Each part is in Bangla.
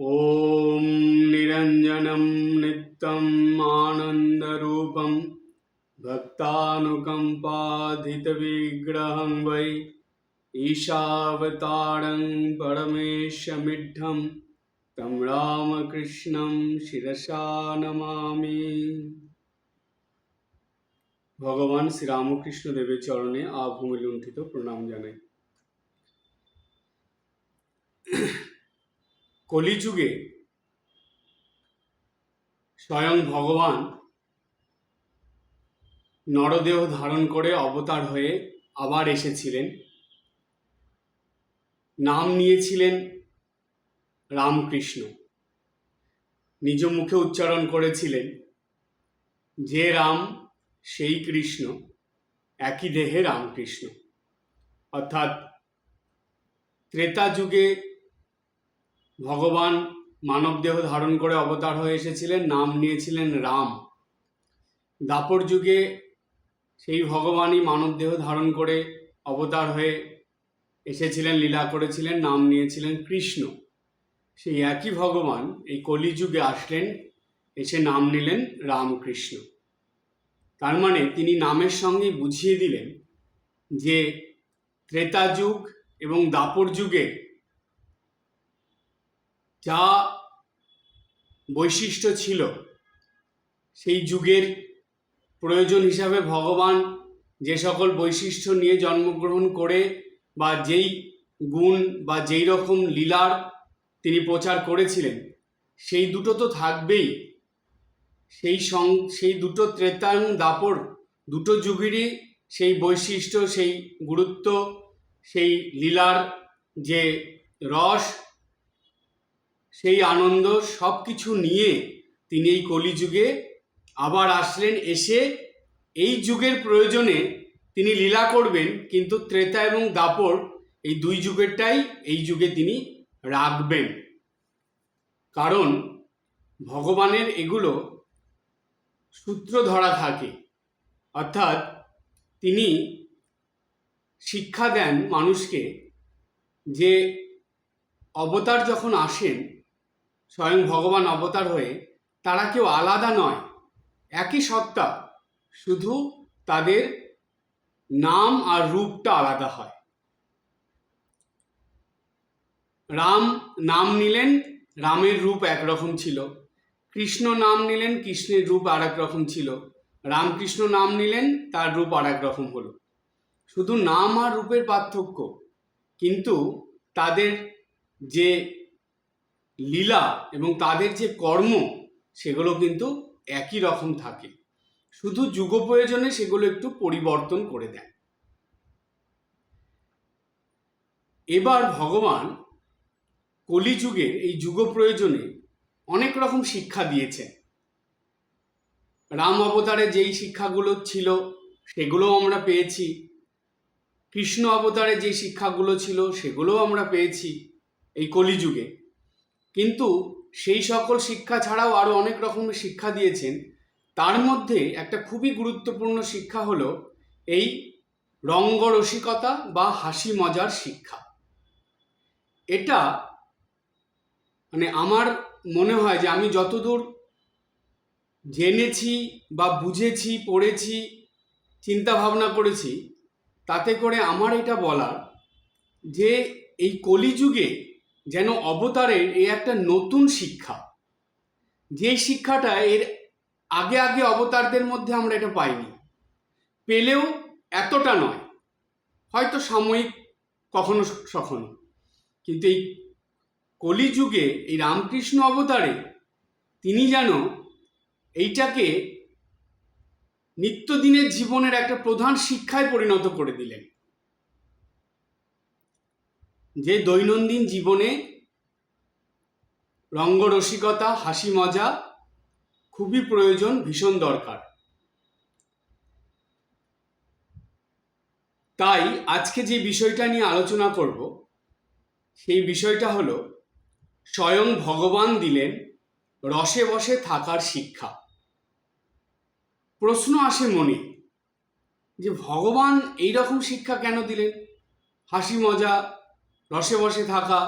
ॐ निरञ्जनं नित्यम् आनन्दरूपं भक्तानुकम्पाधितविग्रहं वै ईशावतारं परमेशमिड्ढं तं रामकृष्णं शिरसा नमामि। ভগবান শ্রীরামকৃষ্ণ দেবের চরণে আভূমি লুণ্ঠিত প্রণাম জানাই। কলিযুগে স্বয়ং ভগবান নরদেহ ধারণ করে অবতার হয়ে আবার এসেছিলেন। নাম নিয়েছিলেন রামকৃষ্ণ। নিজ মুখে উচ্চারণ করেছিলেন, যে রাম সেই কৃষ্ণ, একই দেহে রামকৃষ্ণ। অর্থাৎ ত্রেতা যুগে ভগবান মানব দেহ ধারণ করে অবতার হয়ে এসেছিলেন, নাম নিয়েছিলেন রাম। দ্বাপর যুগে সেই ভগবানই মানব দেহ ধারণ করে অবতার হয়ে এসেছিলেন, লীলা করেছিলেন, নাম নিয়েছিলেন কৃষ্ণ। সেই একই ভগবান এই কলিযুগে আসলেন, এসে নাম নিলেন রামকৃষ্ণ। তার মানে তিনি নামের সঙ্গে বুঝিয়ে দিলেন যে ত্রেতা যুগ এবং দ্বাপর যুগে যা বৈশিষ্ট্য ছিল, সেই যুগের প্রয়োজন হিসাবে ভগবান যে সকল বৈশিষ্ট্য নিয়ে জন্মগ্রহণ করে বা যেই গুণ বা যেই রকম লীলার তিনি প্রচার করেছিলেন, সেই দুটো তো থাকবেই। সেই দুটো ত্রেতা এবং দাপর দুটো যুগেরই সেই বৈশিষ্ট্য, সেই গুরুত্ব, সেই লীলার যে রস, সেই আনন্দ সব কিছু নিয়ে তিনি এই কলিযুগে আবার আসলেন। এসে এই যুগের প্রয়োজনে তিনি লীলা করবেন, কিন্তু ত্রেতা এবং দাপর এই দুই যুগেরটাই এই যুগে তিনি রাখবেন। কারণ ভগবানের এগুলো সূত্র ধরা থাকে, অর্থাৎ তিনি শিক্ষা দেন মানুষকে যে অবতার যখন আসেন, স্বয়ং ভগবান অবতার হয়ে, তারা কেউ আলাদা নয়, একই সত্তা, শুধু তাদের নাম আর রূপটা আলাদা হয়। রাম নাম নিলেন, রামের রূপ একরকম ছিল। কৃষ্ণ নাম নিলেন, কৃষ্ণের রূপ আর এক রকম ছিল। রামকৃষ্ণ নাম নিলেন, তার রূপ আর এক রকম হলো। শুধু নাম আর রূপের পার্থক্য, কিন্তু তাদের যে লীলা এবং তাদের যে কর্ম, সেগুলো কিন্তু একই রকম থাকে। শুধু যুগ প্রয়োজনে সেগুলো একটু পরিবর্তন করে দেন। এবার ভগবান কলিযুগের এই যুগ প্রয়োজনে অনেক রকম শিক্ষা দিয়েছেন। রাম অবতারে যেই শিক্ষাগুলো ছিল সেগুলোও আমরা পেয়েছি, কৃষ্ণ অবতারে যে শিক্ষাগুলো ছিল সেগুলোও আমরা পেয়েছি এই কলিযুগে। কিন্তু সেই সকল শিক্ষা ছাড়াও আরও অনেক রকমের শিক্ষা দিয়েছেন। তার মধ্যে একটা খুবই গুরুত্বপূর্ণ শিক্ষা হলো এই রঙ্গরসিকতা বা হাসি মজার শিক্ষা। এটা মানে আমার মনে হয় যে আমি যতদূর জেনেছি বা বুঝেছি, পড়েছি, চিন্তা ভাবনা করেছি, তাতে করে আমার এটা বলার যে এই কলিযুগে যেন অবতারের এই একটা নতুন শিক্ষা, যে শিক্ষাটা এর আগে আগে অবতারদের মধ্যে আমরা এটা পাইনি, পেলেও এতটা নয়, হয়তো সাময়িক কখনো কখনো, কিন্তু এই কলিযুগে এই রামকৃষ্ণ অবতারে তিনি যেন এইটাকে নিত্যদিনের জীবনের একটা প্রধান শিক্ষায় পরিণত করে দিলেন, যে দৈনন্দিন জীবনে রঙ্গরসিকতা, হাসি মজা খুবই প্রয়োজন, ভীষণ দরকার। তাই আজকে যে বিষয়টা নিয়ে আলোচনা করব, সেই বিষয়টা হলো স্বয়ং ভগবান দিলেন রসে বসে থাকার শিক্ষা। প্রশ্ন আসে মনে যে ভগবান এই রকম শিক্ষা কেন দিলেন? হাসি মজা, রসে বসে থাকা,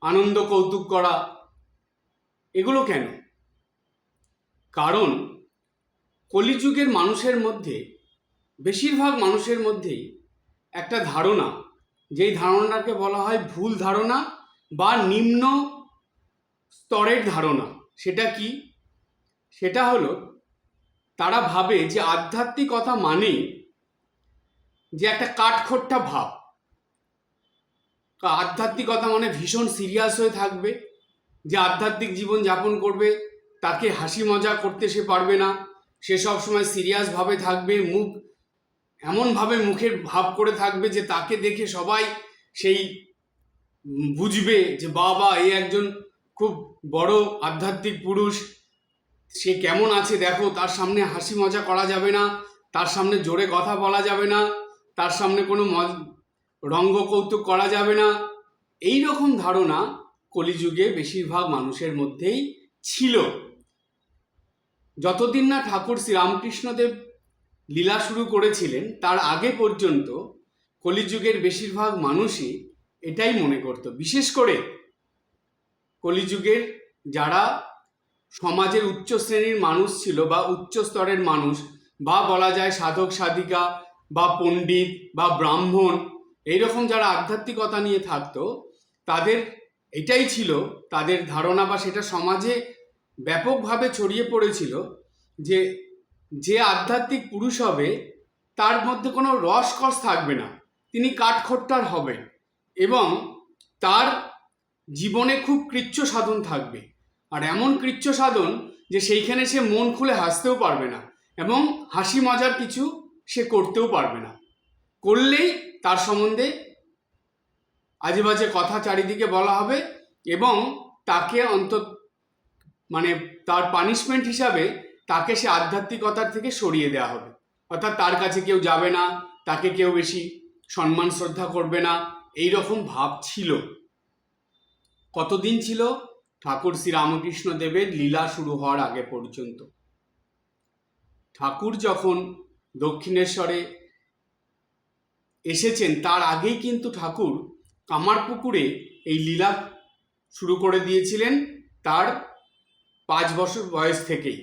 আনন্দ কৌতুক করা, এগুলো কেন? কারণ কলিযুগের মানুষের মধ্যে, বেশিরভাগ মানুষের মধ্যেই একটা ধারণা, যেই ধারণাটাকে বলা হয় ভুল ধারণা বা নিম্ন স্তরের ধারণা। সেটা কি? সেটা হলো তারা ভাবে যে আধ্যাত্মিকতা মানেই যে একটা কাঠখোট্টা ভাব। আধ্যাত্মিকতা মানে ভীষণ সিরিয়াস হয়ে থাকবে, যে আধ্যাত্মিক জীবন যাপন করবে তাকে হাসি মজা করতে সে পারবে না, সে সবসময় সিরিয়াসভাবে থাকবে, মুখ এমনভাবে মুখের ভাব করে থাকবে যে তাকে দেখে সবাই সেই বুঝবে যে বাবা এই একজন খুব বড় আধ্যাত্মিক পুরুষ, সে কেমন আছে দেখো, তার সামনে হাসি মজা করা যাবে না, তার সামনে জোরে কথা বলা যাবে না, তার সামনে কোনো রঙ্গ কৌতুক করা যাবে না। এই রকম ধারণা কলিযুগে বেশিরভাগ মানুষের মধ্যেই ছিল। যতদিন না ঠাকুর শ্রীরামকৃষ্ণদেব লীলা শুরু করেছিলেন তার আগে পর্যন্ত কলিযুগের বেশিরভাগ মানুষই এটাই মনে করত। বিশেষ করে কলিযুগের যারা সমাজের উচ্চ শ্রেণীর মানুষ ছিল বা উচ্চ স্তরের মানুষ, বা বলা যায় সাধক সাধিকা বা পণ্ডিত বা ব্রাহ্মণ, এইরকম যারা আধ্যাত্মিকতা নিয়ে থাকতো, তাদের এটাই ছিল তাদের ধারণা, বা সেটা সমাজে ব্যাপকভাবে ছড়িয়ে পড়েছিল যে যে আধ্যাত্মিক পুরুষ হবে তার মধ্যে কোনো রসকস থাকবে না, তিনি কাঠখোট্টার হবেন এবং তার জীবনে খুব কৃচ্ছ সাধন থাকবে, আর এমন কৃচ্ছ সাধন যে সেইখানে সে মন খুলে হাসতেও পারবে না এবং হাসি মজার কিছু সে করতেও পারবে না। করলেই তার সম্বন্ধে আজে বাজে কথা চারিদিকে বলা হবে এবং তাকে মানে তার পানিশমেন্ট হিসাবে তাকে সে আধ্যাত্মিকতার থেকে সরিয়ে দেওয়া হবে। অর্থাৎ তার কাছে কেউ যাবে না, তাকে কেউ বেশি সম্মান শ্রদ্ধা করবে না, এই রকম ভাব ছিল। কতদিন ছিল? ঠাকুর শ্রীরামকৃষ্ণ দেবের লীলা শুরু হওয়ার আগে পর্যন্ত। ঠাকুর যখন দক্ষিণেশ্বরে এসেছেন তার আগেই কিন্তু ঠাকুর কামারপুকুরে এই লীলা শুরু করে দিয়েছিলেন তার 5 বছর বয়স থেকেই।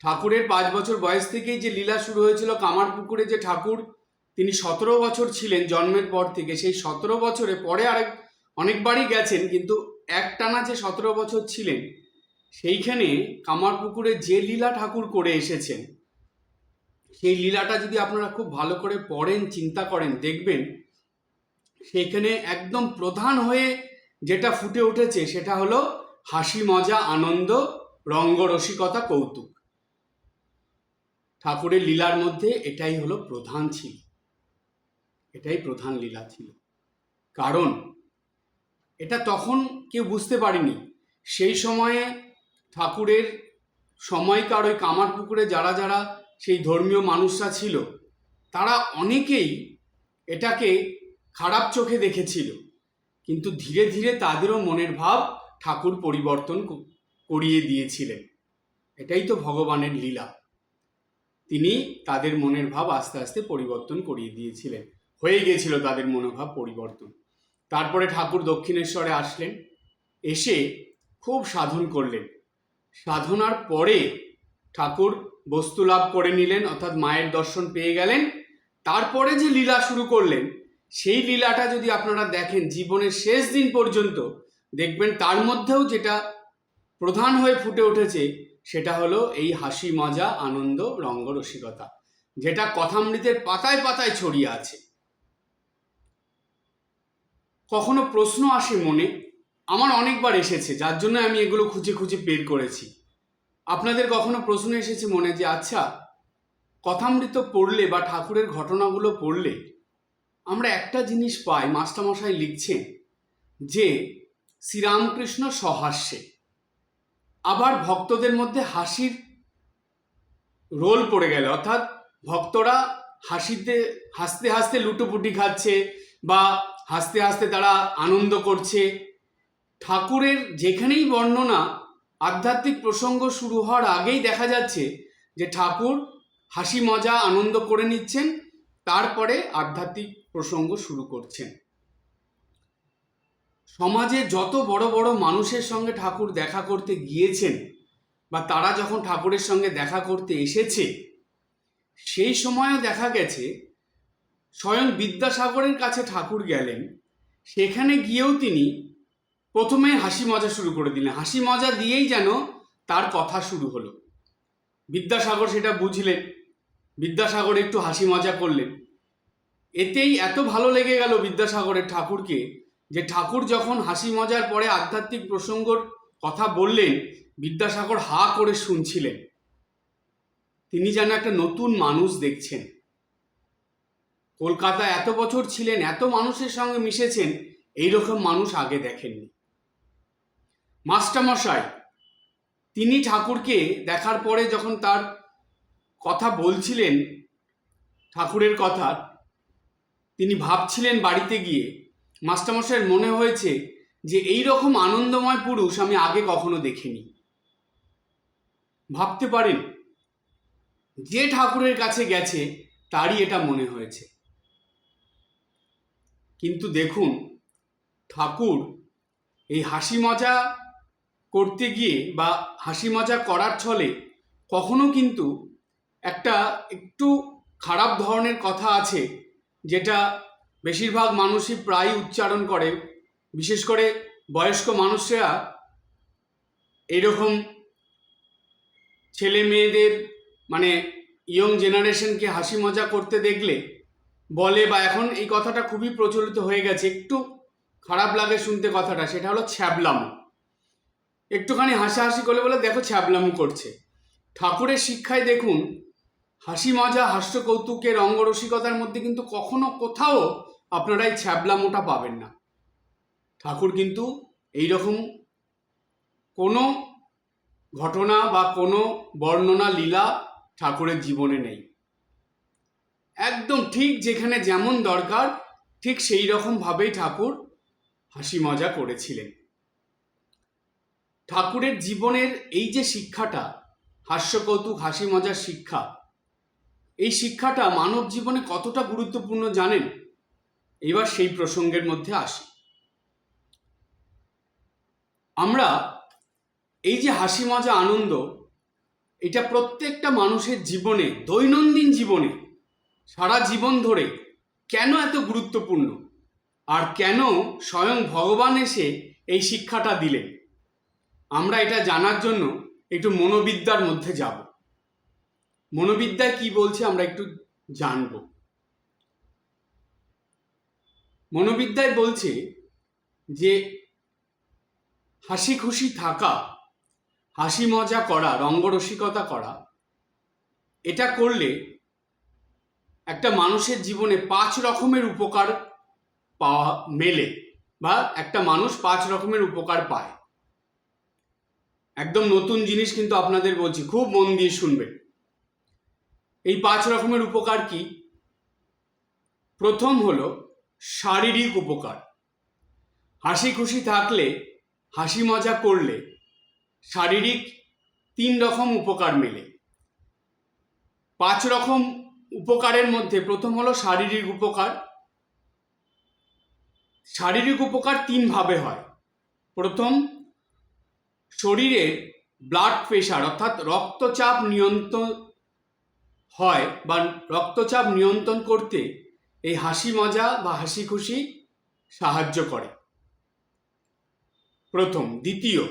ঠাকুরের 5 বছর বয়স থেকেই যে লীলা শুরু হয়েছিল কামারপুকুরে, যে ঠাকুর তিনি 17 বছর ছিলেন জন্মের পর থেকে, সেই 17 বছরে পরে অনেকবারই গেছেন, কিন্তু একটানা যে 17 বছর ছিলেন সেইখানে কামারপুকুরে যে লীলা ঠাকুর করে এসেছেন, সেই লীলাটা যদি আপনারা খুব ভালো করে পড়েন, চিন্তা করেন, দেখবেন সেইখানে একদম প্রধান হয়ে যেটা ফুটে উঠেছে সেটা হলো হাসি মজা আনন্দ রঙ্গরসিকতা কৌতুক। ঠাকুরের লীলার মধ্যে এটাই হলো প্রধান ছিল, এটাই প্রধান লীলা ছিল। কারণ এটা তখন কেউ বুঝতে পারেনি, সেই সময়ে ঠাকুরের সময়কার ওই কামারপুকুরে যারা যারা সেই ধর্মীয় মানুষরা ছিল তারা অনেকেই এটাকে খারাপ চোখে দেখেছিল, কিন্তু ধীরে ধীরে তাদেরও মনের ভাব ঠাকুর পরিবর্তন করিয়ে দিয়েছিলেন। এটাই তো ভগবানের লীলা, তিনি তাদের মনের ভাব আস্তে আস্তে পরিবর্তন করিয়ে দিয়েছিলেন, হয়ে গিয়েছিল তাদের মনোভাব পরিবর্তন। তারপরে ঠাকুর দক্ষিণেশ্বরে আসলেন, এসে খুব সাধন করলেন। সাধনার পরে ঠাকুর বস্তু লাভ করে নিলেন, অর্থাৎ মায়ের দর্শন পেয়ে গেলেন। তারপরে যে লীলা শুরু করলেন সেই লীলাটা যদি আপনারা দেখেন জীবনের শেষ দিন পর্যন্ত, দেখবেন তার মধ্যেও যেটা প্রধান হয়ে ফুটে উঠেছে সেটা হলো এই হাসি মজা আনন্দ রঙ্গরসিকতা, যেটা কথামৃতের পাতায় পাতায় ছড়িয়ে আছে। কখনো প্রশ্ন আসে মনে, আমার অনেকবার এসেছে, যার জন্য আমি এগুলো খুঁজে খুঁজে বের করেছি। আপনাদের কখনো প্রশ্ন এসেছে মনে যে আচ্ছা, কথামৃত পড়লে বা ঠাকুরের ঘটনাগুলো পড়লে আমরা একটা জিনিস পাই, মাস্টারমশাই লিখছেন যে শ্রীরামকৃষ্ণ সহাস্যে, আবার ভক্তদের মধ্যে হাসির রোল পড়ে গেল, অর্থাৎ ভক্তরা হাসতে হাসতে লুটোপুটি খাচ্ছে বা হাসতে হাসতে তারা আনন্দ করছে। ঠাকুরের যেখানেই বর্ণনা আধ্যাত্মিক প্রসঙ্গ শুরু হওয়ার আগেই দেখা যাচ্ছে যে ঠাকুর হাসি মজা আনন্দ করে নিচ্ছেন, তারপরে আধ্যাত্মিক প্রসঙ্গ শুরু করছেন। সমাজে যত বড় বড় মানুষের সঙ্গে ঠাকুর দেখা করতে গিয়েছেন বা তারা যখন ঠাকুরের সঙ্গে দেখা করতে এসেছে, সেই সময়ও দেখা গেছে স্বয়ং বিদ্যাসাগরের কাছে ঠাকুর গেলেন, সেখানে গিয়েও তিনি প্রথমে হাসি মজা শুরু করে দিলেন। হাসি মজা দিয়েই যেন তার কথা শুরু হলো। বিদ্যাসাগর সেটা বুঝলেন, বিদ্যাসাগর একটু হাসি মজা করলেন। এতেই এত ভালো লেগে গেল বিদ্যাসাগরের ঠাকুরকে যে ঠাকুর যখন হাসি মজার পরে আধ্যাত্মিক প্রসঙ্গর কথা বললেন, বিদ্যাসাগর হা করে শুনছিলেন। তিনি যেন একটা নতুন মানুষ দেখছেন। কলকাতায় এত বছর ছিলেন, এত মানুষের সঙ্গে মিশেছেন, এইরকম মানুষ আগে দেখেননি। মাস্টারমশাই তিনি ঠাকুরকে দেখার পরে যখন তার কথা বলছিলেন, ঠাকুরের কথা তিনি ভাবছিলেন বাড়িতে গিয়ে, মাস্টারমশাইয়ের মনে হয়েছে যে এই রকম আনন্দময় পুরুষ আমি আগে কখনো দেখিনি। ভাবতে পারেন, যে ঠাকুরের কাছে গেছে তারই এটা মনে হয়েছে। কিন্তু দেখুন, ঠাকুর এই হাসি মজা করতে গিয়ে বা হাসি মজা করার ছলে কখনো কিন্তু একটা একটু খারাপ ধরনের কথা আছে, যেটা বেশিরভাগ মানুষই প্রায় উচ্চারণ করে, বিশেষ করে বয়স্ক মানুষরা এরকম ছেলে মেয়েদের মানে ইয়ং জেনারেশনকে হাসি মজা করতে দেখলে বলে, বা এখন এই কথাটা খুবই প্রচলিত হয়ে গেছে, একটু খারাপ লাগে শুনতে কথাটা, সেটা হলো ছ্যাবলামো। একটুখানি হাসাহাসি করলে বলে দেখো ছ্যাবলামো করছে। ঠাকুরের শিক্ষায় দেখুন, হাসি মজা হাস্য কৌতুকের অঙ্গরসিকতার মধ্যে কিন্তু কখনো কোথাও আপনারা এই ছ্যাবলামোটা পাবেন না। ঠাকুর কিন্তু এইরকম কোনো ঘটনা বা কোনো বর্ণনা লীলা ঠাকুরের জীবনে নেই। একদম ঠিক যেখানে যেমন দরকার ঠিক সেই রকমভাবেই ঠাকুর হাসি মজা করেছিলেন। ঠাকুরের জীবনের এই যে শিক্ষাটা, হাস্য কৌতুক হাসি মজার শিক্ষা, এই শিক্ষাটা মানব জীবনে কতটা গুরুত্বপূর্ণ জানেন? এবার সেই প্রসঙ্গের মধ্যে আসি। আমরা এই যে হাসি মজা আনন্দ, এটা প্রত্যেকটা মানুষের জীবনে, দৈনন্দিন জীবনে, সারা জীবন ধরে কেন এত গুরুত্বপূর্ণ, আর কেন স্বয়ং ভগবান এসে এই শিক্ষাটা দিলেন, আমরা এটা জানার জন্য একটু মনোবিদ্যার মধ্যে যাব। মনোবিদ্যায় কি বলছে আমরা একটু জানব। মনোবিদ্যায় বলছে যে হাসি খুশি থাকা, হাসি মজা করা, রঙ্গরসিকতা করা, এটা করলে একটা মানুষের জীবনে 5 রকমের উপকার পাওয়া মেলে, বা একটা মানুষ 5 রকমের উপকার পায়। একদম নতুন জিনিস কিন্তু আপনাদের বলছি, খুব মন দিয়ে শুনবেন। এই 5 রকমের উপকার কি? প্রথম হলো শারীরিক উপকার। হাসি খুশি থাকলে, হাসি মজা করলে শারীরিক 3 রকম উপকার মেলে। 5 রকম উপকারের মধ্যে প্রথম হলো শারীরিক উপকার। শারীরিক উপকার 3 ভাবে হয়। প্রথম, শরীরের ব্লাড প্রেশার অর্থাৎ রক্তচাপ নিয়ন্ত্রণ হয়, বা রক্তচাপ নিয়ন্ত্রণ করতে এই হাসি মজা বা হাসি খুশি সাহায্য করে। প্রথম। দ্বিতীয়,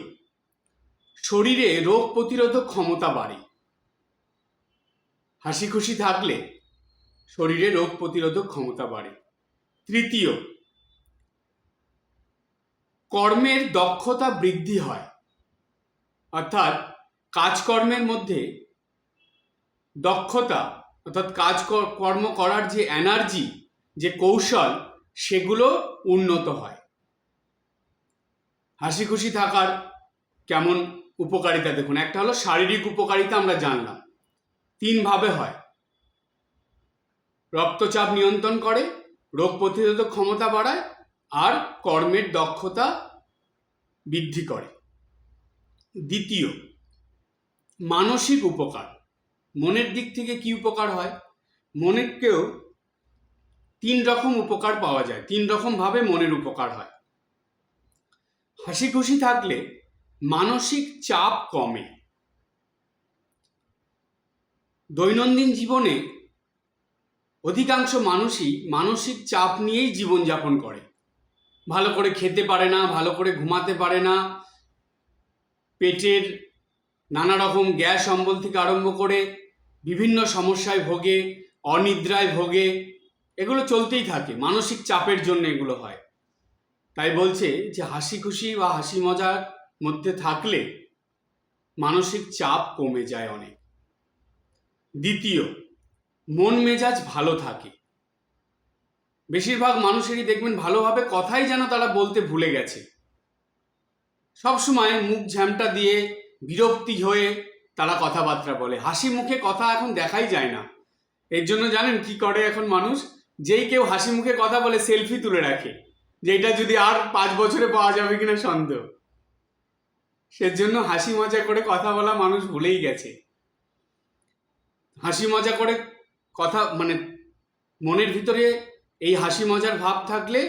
শরীরে রোগ প্রতিরোধক ক্ষমতা বাড়ে। হাসি খুশি থাকলে শরীরে রোগ প্রতিরোধক ক্ষমতা বাড়ে। তৃতীয়, কর্মের দক্ষতা বৃদ্ধি হয়, অর্থাৎ কাজকর্মের মধ্যে দক্ষতা, অর্থাৎ কর্ম করার যে এনার্জি, যে কৌশল, সেগুলো উন্নত হয়। হাসি খুশি থাকার কেমন উপকারিতা দেখুন। একটা হলো শারীরিক উপকারিতা, আমরা জানলাম 3 ভাবে হয়। রক্তচাপ নিয়ন্ত্রণ করে, রোগ প্রতিরোধক ক্ষমতা বাড়ায়, আর কর্মের দক্ষতা বৃদ্ধি করে। দ্বিতীয়, মানসিক উপকার। মনের দিক থেকে কি উপকার হয়? মনেরকেও 3 রকম উপকার পাওয়া যায়, 3 রকম ভাবে মনের উপকার হয়। হাসি খুশি থাকলে মানসিক চাপ কমে। দৈনন্দিন জীবনে অধিকাংশ মানুষই মানসিক চাপ নিয়েই জীবনযাপন করে। ভালো করে খেতে পারে না, ভালো করে ঘুমাতে পারে না, পেটের নানা রকম গ্যাস অম্বল থেকে আরম্ভ করে বিভিন্ন সমস্যায় ভোগে, অনিদ্রায় ভোগে, এগুলো চলতেই থাকে। মানসিক চাপের জন্য এগুলো হয়। তাই বলছে যে হাসি খুশি বা হাসি মজার মধ্যে থাকলে মানসিক চাপ কমে যায় অনেক। দ্বিতীয়, মন মেজাজ ভালো থাকে। বেশিরভাগ মানুষেরই দেখবেন ভালোভাবে কথাই যেন তারা বলতে ভুলে গেছে। সবসময় মুখ ঝ্যামটা দিয়ে বিরক্তি হয়ে তারা কথাবার্তা বলে। হাসি মুখে কথা এখন দেখাই যায় না। এর জন্য জানেন কি করে এখন মানুষ? যেই কেউ হাসি মুখে কথা বলে সেলফি তুলে রাখে, যে এটা যদি আর 5 বছরে পাওয়া যাবে কিনা সন্দেহ। সেজন্য হাসি মজা করে কথা বলা মানুষ ভুলেই গেছে। হাসি মজা করে কথা মনের ভিতরে এই হাসি মজার ভাব থাকলে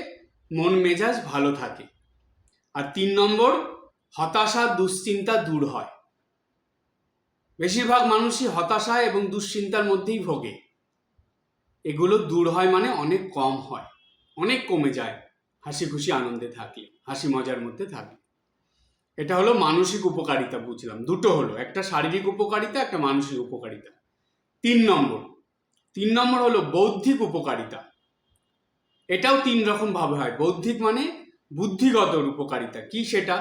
মন মেজাজ ভালো থাকে। আর 3 নম্বর, হতাশা দুশ্চিন্তা দূর হয়। বেশিরভাগ মানুষই হতাশা এবং দুশ্চিন্তার মধ্যেই ভোগে। এগুলো দূর হয় মানে অনেক কম হয়, অনেক কমে যায় হাসি খুশি আনন্দে থাকলে, হাসি মজার মধ্যে থাকলে। এটা হলো মানসিক উপকারিতা, বুঝলাম। দুটো হলো, একটা শারীরিক উপকারিতা, একটা মানসিক উপকারিতা। 3 নম্বর হলো বৌদ্ধিক উপকারিতা। এটাও 3 রকম ভাবে হয়। বৌদ্ধিক মানে বুদ্ধিগত উপকারিতা। কি সেটা?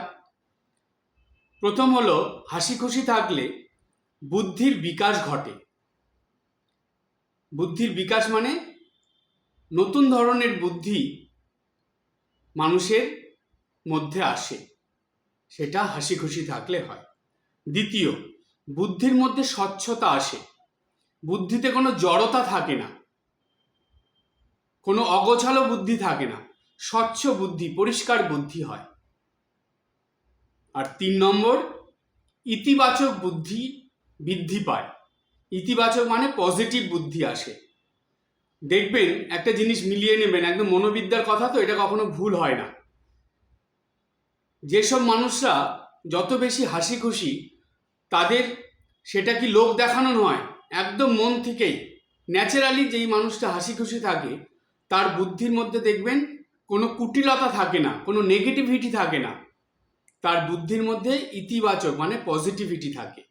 প্রথম হলো হাসি খুশি থাকলে বুদ্ধির বিকাশ ঘটে। বুদ্ধির বিকাশ মানে নতুন ধরনের বুদ্ধি মানুষের মধ্যে আসে, সেটা হাসি খুশি থাকলে হয়। দ্বিতীয়, বুদ্ধির মধ্যে স্বচ্ছতা আসে। বুদ্ধিতে কোনো জড়তা থাকে না, কোনো অগোছালো বুদ্ধি থাকে না, স্বচ্ছ বুদ্ধি, পরিষ্কার বুদ্ধি হয়। আর 3 নম্বর, ইতিবাচক বুদ্ধি বৃদ্ধি পায়। ইতিবাচক মানে পজিটিভ বুদ্ধি আসে। দেখবেন একটা জিনিস মিলিয়ে নেবেন, একদম মনোবিদ্যার কথা তো, এটা কখনো ভুল হয় না। যেসব মানুষরা যত বেশি হাসি খুশি, তাদের সেটা কি লোক দেখানো নয়, একদম মন থেকেই ন্যাচারালি যেই মানুষটা হাসি খুশি থাকে, তার বুদ্ধির মধ্যে দেখবেন কোনো কুটিলতা থাকে না, কোনো নেগেটিভিটি থাকে না। তার বুদ্ধির মধ্যে ইতিবাচক মানে পজিটিভিটি থাকে।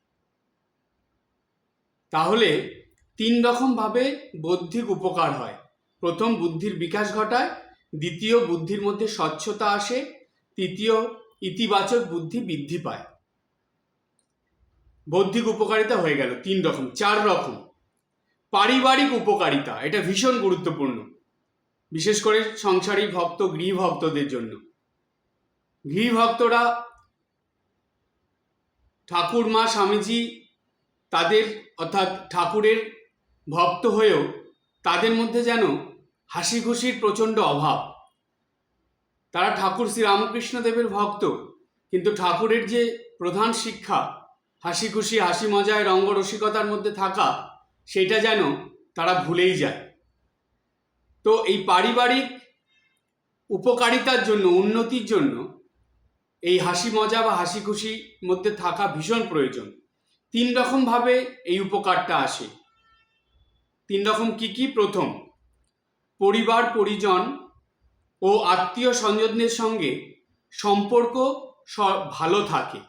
তাহলে 3 রকমভাবে বৌদ্ধিক উপকার হয়। প্রথম, বুদ্ধির বিকাশ ঘটায়। দ্বিতীয়, বুদ্ধির মধ্যে স্বচ্ছতা আসে। তৃতীয়, ইতিবাচক বুদ্ধি বৃদ্ধি পায়। বৌদ্ধিক উপকারিতা হয়ে গেল 3 রকম। 4 রকম, পারিবারিক উপকারিতা। এটা ভীষণ গুরুত্বপূর্ণ, বিশেষ করে সংসারী ভক্ত, গৃহভক্তদের জন্য। গৃহভক্তরা ঠাকুর মা স্বামীজি তাদের অর্থাৎ ঠাকুরের ভক্ত হয়েও তাদের মধ্যে যেন হাসি খুশির প্রচণ্ড অভাব। তারা ঠাকুর শ্রী রামকৃষ্ণদেবের ভক্ত, কিন্তু ঠাকুরের যে প্রধান শিক্ষা হাসি খুশি, হাসি মজায়, রঙ্গরসিকতার মধ্যে থাকা, সেটা যেন তারা ভুলেই যায়। তো এই পারিবারিক উপকারিতার জন্য, উন্নতির জন্য এই হাসি মজা বা হাসি খুশির মধ্যে থাকা ভীষণ প্রয়োজন। 3 রকমভাবে এই উপকারটা আসে। 3 রকম কি কি? প্রথম, পরিবার পরিজন ও আত্মীয় স্বজনদের সঙ্গে সম্পর্ক ভালো থাকে।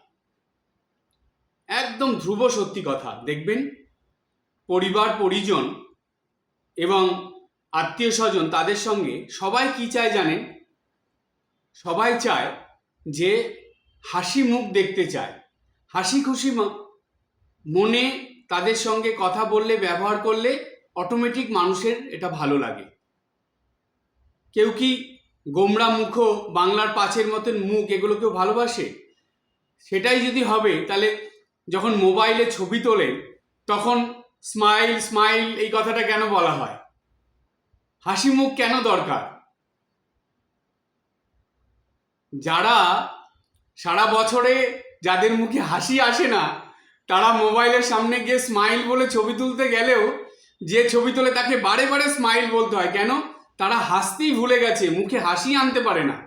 একদম ধ্রুব সত্যি কথা। দেখবেন পরিবার পরিজন এবং আত্মীয় স্বজন, তাদের সঙ্গে সবাই কি চায় জানেন? সবাই চায় যে হাসি মুখ দেখতে চায়, হাসি খুশি মনে তাদের সঙ্গে কথা বললে, ব্যবহার করলে অটোমেটিক মানুষের এটা ভালো লাগে। কেউ কি গোমরা মুখ, বাংলার পাঁচের মতন মুখ, এগুলো কেউ ভালোবাসে? সেটাই যদি হবে, তাহলে যখন মোবাইলে ছবি তোলেন তখন স্মাইল স্মাইল এই কথাটা কেন বলা হয়? হাসি মুখ কেন দরকার? যারা সারা বছরে যাদের মুখে হাসি আসে না, তারা মোবাইলের সামনে গিয়ে স্মাইল বলে ছবি তুলতে গেলেও যে ছবি তোলে তাকে বারে বারে স্মাইল বলতে হয়। কেন? তারা হাসতেই ভুলে গেছে, মুখে হাসি আনতে পারে না।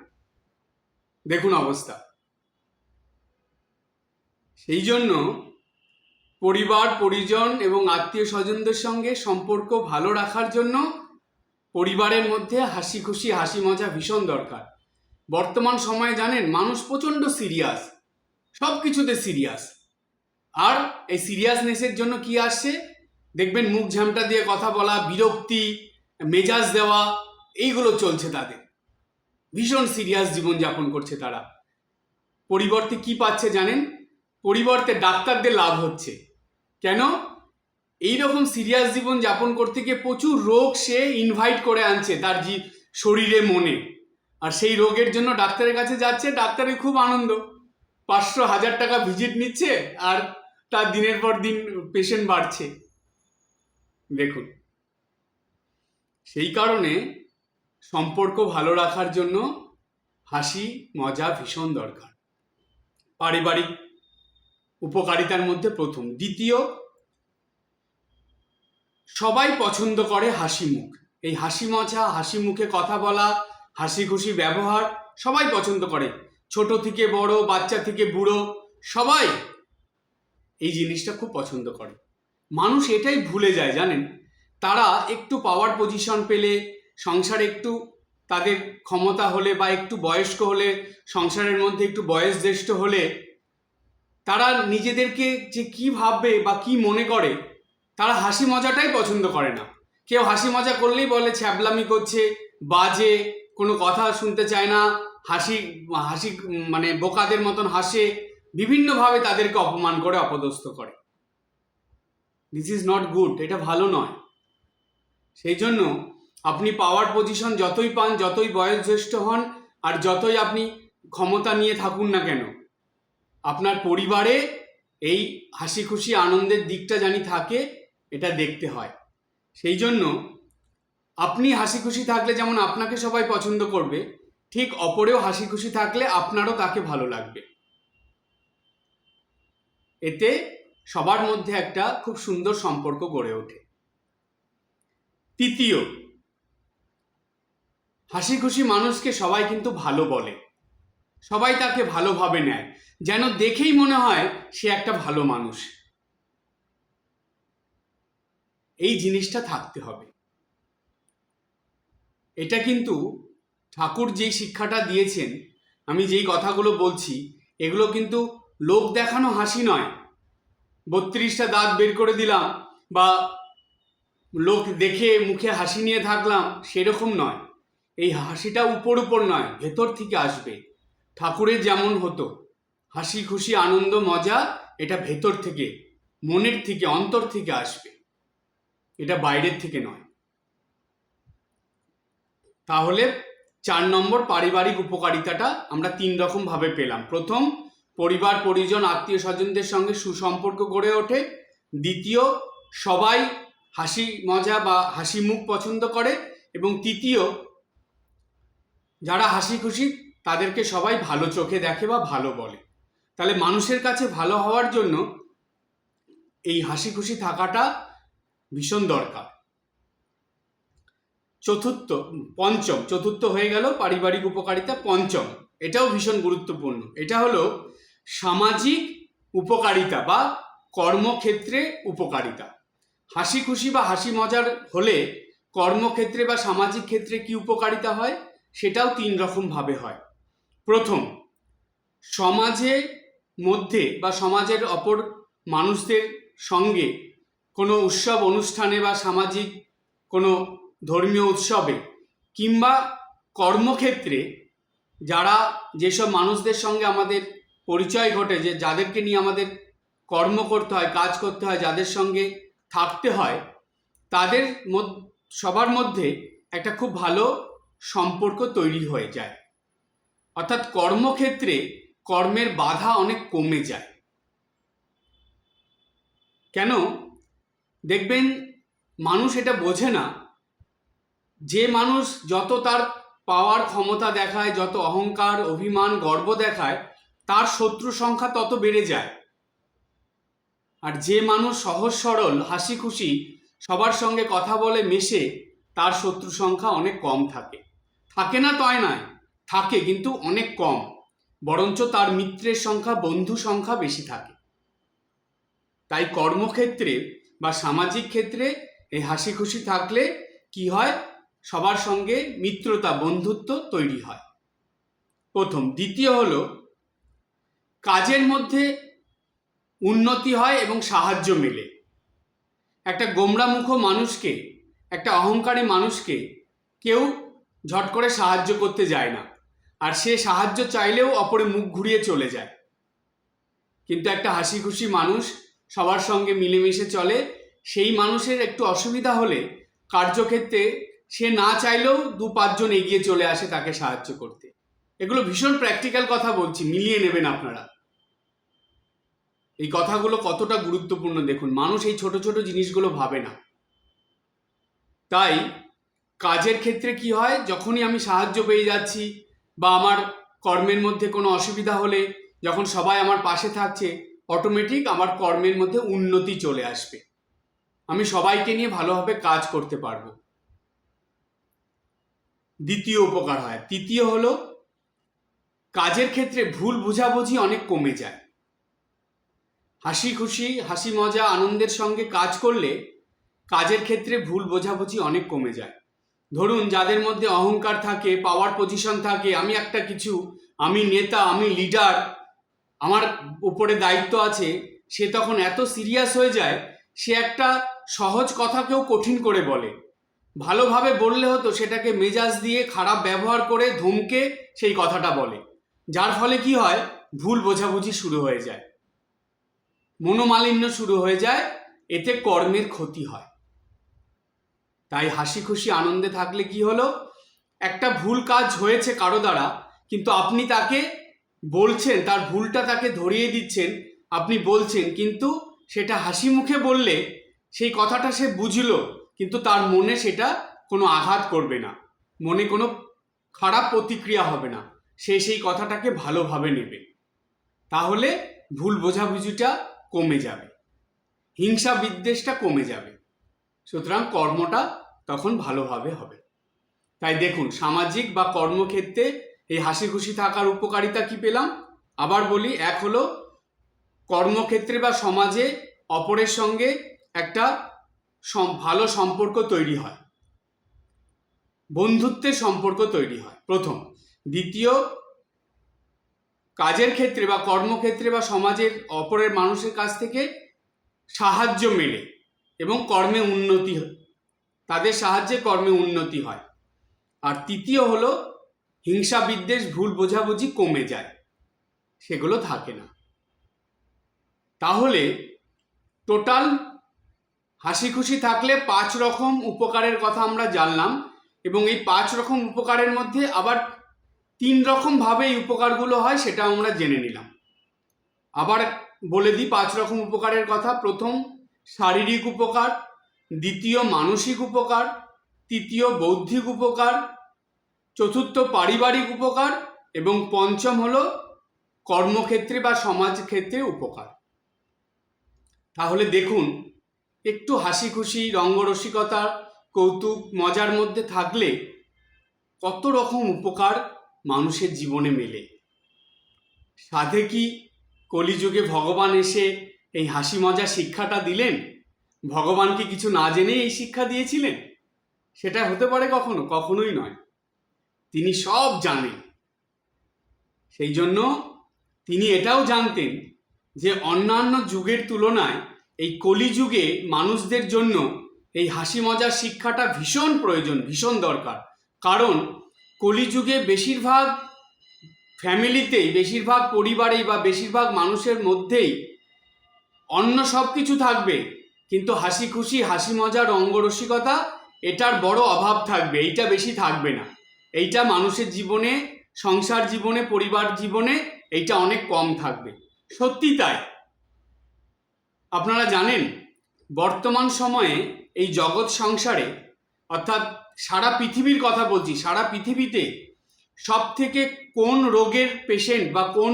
দেখুন অবস্থা। সেই জন্য পরিবার পরিজন এবং আত্মীয় স্বজনদের সঙ্গে সম্পর্ক ভালো রাখার জন্য পরিবারের মধ্যে হাসি খুশি হাসি মজা ভীষণ দরকার। বর্তমান সময়ে জানেন মানুষ প্রচণ্ড সিরিয়াস, সব কিছুতে সিরিয়াস। আর এই সিরিয়াসনেসের জন্য কি আসছে দেখবেন, মুখ ঝামটা দিয়ে কথা বলা, বিরক্তি, মেজাজ দেওয়া, এইগুলো চলছে তাদের। ভীষণ সিরিয়াস জীবনযাপন করছে তারা। পরিবর্তে কি পাচ্ছে জানেন? পরিবর্তে ডাক্তারদের লাভ হচ্ছে। কেন? এইরকম সিরিয়াস জীবন যাপন করতে গিয়ে প্রচুর রোগ সে ইনভাইট করে আনছে তার শরীরে মনে, আর সেই রোগের জন্য ডাক্তারের কাছে যাচ্ছে। ডাক্তারের খুব আনন্দ, 500-1000 টাকা ভিজিট নিচ্ছে, আর তার দিনের পর দিন পেশেন্ট বাড়ছে। দেখুন, সেই কারণে সম্পর্ক ভালো রাখার জন্য হাসি মজা ভীষণ দরকার। পারিবারিক উপকারিতার মধ্যে প্রথম। দ্বিতীয়, সবাই পছন্দ করে হাসি মুখ। এই হাসি মজা, হাসি মুখে কথা বলা, হাসি খুশি ব্যবহার সবাই পছন্দ করে। ছোট থেকে বড়, বাচ্চা থেকে বুড়ো, সবাই এই জিনিসটা খুব পছন্দ করে। মানুষ এটাই ভুলে যায় জানেন, তারা একটু পাওয়ার পজিশন পেলে, সংসারে একটু তাদের ক্ষমতা হলে বা একটু বয়স্ক হলে, সংসারের মধ্যে একটু বয়স জ্যেষ্ঠ হলে, তারা নিজেদেরকে যে কি ভাববে বা কি মনে করে, তারা হাসি মজাটাই পছন্দ করে না। কেউ হাসি মজা করলেই বলে ছ্যাবলামি করছে, বাজে, কোনো কথা শুনতে চায় না, হাসি হাসি মানে বোকাদের মতন হাসে, বিভিন্নভাবে তাদেরকে অপমান করে, অপদস্থ করে। দিস ইজ নট গুড, এটা ভালো নয়। সেই জন্য আপনি পাওয়ার পজিশন যতই পান, যতই বয়োজ্যেষ্ঠ হন, আর যতই আপনি ক্ষমতা নিয়ে থাকুন না কেন, আপনার পরিবারে এই হাসি খুশি আনন্দের দিকটা জানি থাকে, এটা দেখতে হয়। সেই জন্য আপনি হাসি খুশি থাকলে যেমন আপনাকে সবাই পছন্দ করবে, ঠিক অপরেও হাসি খুশি থাকলে আপনারও তাকে ভালো লাগবে। এতে সবার মধ্যে একটা খুব সুন্দর সম্পর্ক গড়ে ওঠে। তৃতীয়, হাসি খুশি মানুষকে সবাই কিন্তু ভালো বলে, সবাই তাকে ভালোভাবে নেয়, যেন দেখেই মনে হয় সে একটা ভালো মানুষ। এই জিনিসটা থাকতে হবে। এটা কিন্তু ঠাকুর যেই শিক্ষাটা দিয়েছেন, আমি যেই কথাগুলো বলছি, এগুলো কিন্তু লোক দেখানো হাসি নয়, 32টা দাঁত বের করে দিলাম বা লোক দেখে মুখে হাসি নিয়ে থাকলাম, সেরকম নয়। এই হাসিটা উপর উপর নয়, ভেতর থেকে আসবে। ঠাকুরের যেমন হতো হাসি খুশি আনন্দ মজা, এটা ভেতর থেকে, মনের থেকে, অন্তর থেকে আসবে, এটা বাইরের থেকে নয়। তাহলে 4 নম্বর পারিবারিক উপকারিতাটা আমরা 3 রকম ভাবে পেলাম। প্রথম, পরিবার পরিজন আত্মীয় স্বজনদের সঙ্গে সুসম্পর্ক গড়ে ওঠে। দ্বিতীয়, সবাই হাসি মজা বা হাসি মুখ পছন্দ করে। এবং তৃতীয়, যারা হাসি খুশি তাদেরকে সবাই ভালো চোখে দেখে বা ভালো বলে। তাহলে মানুষের কাছে ভালো হওয়ার জন্য এই হাসি খুশি থাকাটা ভীষণ দরকার। চতুর্থ হয়ে গেল পারিবারিক উপকারিতা। পঞ্চম, এটাও ভীষণ গুরুত্বপূর্ণ, এটা হলো সামাজিক উপকারিতা বা কর্মক্ষেত্রে উপকারিতা। হাসি খুশি বা হাসি মজার হলে কর্মক্ষেত্রে বা সামাজিক ক্ষেত্রে কি উপকারিতা হয়, সেটাও 3 রকম ভাবে হয়। প্রথম, সমাজের মধ্যে বা সমাজের অপর মানুষদের সঙ্গে কোনো উৎসব অনুষ্ঠানে বা সামাজিক কোনো ধর্মীয় উৎসবে কিংবা কর্মক্ষেত্রে যারা যেসব মানুষদের সঙ্গে আমাদের পরিচয় ঘটে, যে যাদেরকে নিয়ে আমাদের কর্ম করতে হয়, কাজ করতে হয়, যাদের সঙ্গে থাকতে হয়, তাদের সবার মধ্যে একটা খুব ভালো সম্পর্ক তৈরি হয়ে যায়। অর্থাৎ কর্মক্ষেত্রে কর্মের বাধা অনেক কমে যায়। কেন? দেখবেন মানুষ এটা বোঝে না, যে মানুষ যত তার পাওয়ার ক্ষমতা দেখায়, যত অহংকার অভিমান গর্ব দেখায়, তার শত্রু সংখ্যা তত বেড়ে যায়। আর যে মানুষ সহজ সরল হাসি খুশি সবার সঙ্গে কথা বলে মেশে, তার শত্রু সংখ্যা অনেক কম থাকে। থাকে না তাই নয়, থাকে, কিন্তু অনেক কম। বরঞ্চ তার মিত্রের সংখ্যা, বন্ধু সংখ্যা বেশি থাকে। তাই কর্মক্ষেত্রে বা সামাজিক ক্ষেত্রে এই হাসি খুশি থাকলে কি হয়, সবার সঙ্গে মিত্রতা বন্ধুত্ব তৈরি হয় প্রথম। দ্বিতীয় হলো কাজের মধ্যে উন্নতি হয় এবং সাহায্য মেলে। একটা গোমড়ামুখ মানুষকে, একটা অহংকারী মানুষকে কেউ ঝট করে সাহায্য করতে যায় না, আর সে সাহায্য চাইলেও অপরে মুখ ঘুরিয়ে চলে যায়। কিন্তু একটা হাসি খুশি মানুষ সবার সঙ্গে মিলেমিশে চলে, সেই মানুষের একটু অসুবিধা হলে কার্যক্ষেত্রে সে না চাইলেও 2-5 জন এগিয়ে চলে আসে তাকে সাহায্য করতে। এগুলো ভীষণ প্র্যাকটিক্যাল কথা বলছি, মিলিয়ে নেবেন আপনারা। এই কথাগুলো কতটা গুরুত্বপূর্ণ দেখুন, মানুষ এই ছোট ছোট জিনিসগুলো ভাবে না। তাই কাজের ক্ষেত্রে কি হয়, যখনই আমি সাহায্য পেয়ে যাচ্ছি বা আমার কর্মের মধ্যে কোনো অসুবিধা হলে যখন সবাই আমার পাশে থাকছে, অটোমেটিক আমার কর্মের মধ্যে উন্নতি চলে আসবে, আমি সবাইকে নিয়ে ভালোভাবে কাজ করতে পারবো। দ্বিতীয় উপকার হয়। তৃতীয় হলো কাজের ক্ষেত্রে ভুল বোঝাবুঝি অনেক কমে যায়। হাসি খুশি, হাসি মজা, আনন্দের সঙ্গে কাজ করলে কাজের ক্ষেত্রে ভুল বোঝাবুঝি অনেক কমে যায়। ধরুন যাদের মধ্যে অহংকার থাকে, পাওয়ার পজিশন থাকে, আমি একটা কিছু, আমি নেতা, আমি লিডার, আমার উপরে দায়িত্ব আছে, সে তখন এত সিরিয়াস হয়ে যায়, সে একটা সহজ কথাকেও কঠিন করে বলে। ভালোভাবে বললে হতো সেটাকে মেজাজ দিয়ে খারাপ ব্যবহার করে ধমকে সেই কথাটা বলে, যার ফলে কি হয়, ভুল বোঝাবুঝি শুরু হয়ে যায়, মনোমালিন্য শুরু হয়ে যায়, এতে কর্মের ক্ষতি হয়। তাই হাসি খুশি আনন্দে থাকলে কি হলো, একটা ভুল কাজ হয়েছে কারো দ্বারা, কিন্তু আপনি তাকে বলছেন, তার ভুলটা তাকে ধরিয়ে দিচ্ছেন, আপনি বলছেন, কিন্তু সেটা হাসি মুখে বললে সেই কথাটা সে বুঝলো, কিন্তু তার মনে সেটা কোনো আঘাত করবে না, মনে কোনো খারাপ প্রতিক্রিয়া হবে না, সে সেই কথাটাকে ভালোভাবে নেবে। তাহলে ভুল বোঝাবুঝিটা কমে যাবে, হিংসা বিদ্বেষটা কমে যাবে, সুতরাং কর্মটা তখন ভালোভাবে হবে। তাই দেখুন, সামাজিক বা কর্মক্ষেত্রে এই হাসি খুশি থাকার উপকারিতা কি পেলাম, আবার বলি। এক হলো কর্মক্ষেত্রে বা সমাজে অপরের সঙ্গে একটা ভালো সম্পর্ক তৈরি হয়, বন্ধুত্বের সম্পর্ক তৈরি হয় প্রথম। দ্বিতীয়, কাজের ক্ষেত্রে বা কর্মক্ষেত্রে বা সমাজের অপরের মানুষের কাছ থেকে সাহায্য মেলে এবং কর্মে উন্নতি হয়, তাদের সাহায্যে কর্মে উন্নতি হয়। আর তৃতীয় হলো হিংসা বিদ্বেষ, ভুল বোঝাবুঝি কমে যায়, সেগুলো থাকে না। তাহলে টোটাল হাসি খুশি থাকলে 5 রকম উপকারের কথা আমরা জানলাম, এবং এই 5 রকম উপকারের মধ্যে আবার 3 রকম ভাবে এই উপকারগুলো হয়, সেটা আমরা জেনে নিলাম। আবার বলে দিই 5 রকম উপকারের কথা। প্রথম শারীরিক উপকার, দ্বিতীয় মানসিক উপকার, তৃতীয় বৌদ্ধিক উপকার, চতুর্থ পারিবারিক উপকার, এবং পঞ্চম হলো কর্মক্ষেত্রে বা সমাজ ক্ষেত্রে উপকার। তাহলে দেখুন, একটু হাসি খুশি, রঙ্গরসিকতা, কৌতুক, মজার মধ্যে থাকলে কত রকম উপকার মানুষের জীবনে মেলে। সাধে কি কলিযুগে ভগবান এসে এই হাসি মজা শিক্ষাটা দিলেন? ভগবান কি কিছু না জেনেই এই শিক্ষা দিয়েছিলেন? সেটা হতে পারে কখনো? কখনোই নয়। তিনি সব জানেন। সেই জন্য তিনি এটাও জানতেন যে অন্যান্য যুগের তুলনায় এই কলিযুগে মানুষদের জন্য এই হাসি মজার শিক্ষাটা ভীষণ প্রয়োজন, ভীষণ দরকার। কারণ কলিযুগে বেশিরভাগ ফ্যামিলিতেই, বেশিরভাগ পরিবারেই বা বেশিরভাগ মানুষের মধ্যেই অন্য সব কিছু থাকবে, কিন্তু হাসি খুশি, হাসি মজা, রঙ্গরসিকতা এটার বড় অভাব থাকবে, এইটা বেশি থাকবে না। এইটা মানুষের জীবনে, সংসার জীবনে, পরিবার জীবনে এইটা অনেক কম থাকবে। সত্যি তাই। আপনারা জানেন বর্তমান সময়ে এই জগৎ সংসারে, অর্থাৎ সারা পৃথিবীর কথা বলছি, সারা পৃথিবীতে সব থেকে কোন রোগের পেশেন্ট বা কোন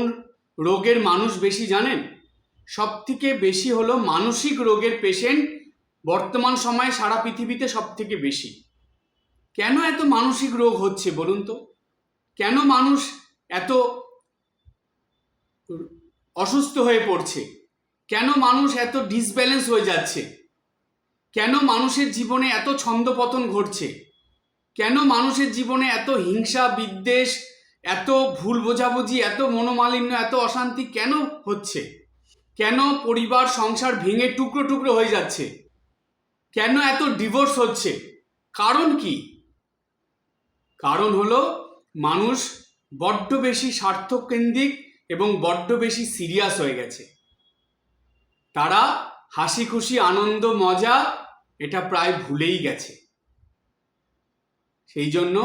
রোগের মানুষ বেশি জানেন? সব থেকে বেশি হলো মানসিক রোগের পেশেন্ট বর্তমান সময়ে সারা পৃথিবীতে সব থেকে বেশি। কেন এত মানসিক রোগ হচ্ছে বলুন তো? কেন মানুষ এত অসুস্থ হয়ে পড়ছে? কেন মানুষ এত ডিসব্যালেন্স হয়ে যাচ্ছে, কেন মানুষের জীবনে এত ছন্দপতন ঘটছে, কেন মানুষের জীবনে এত হিংসা বিদ্বেষ, এত ভুল বোঝাবুঝি, এত মনোমালিন্য, এত অশান্তি কেন হচ্ছে, কেন পরিবার সংসার ভেঙে টুকরো টুকরো হয়ে যাচ্ছে, কেন এত ডিভোর্স হচ্ছে, কারণ কি? কারণ হলো মানুষ বড্ড বেশি স্বার্থকেন্দ্রিক এবং বড্ড বেশি সিরিয়াস হয়ে গেছে। তারা হাসি খুশি আনন্দ মজা এটা প্রায় ভুলেই গেছে। সেই জন্য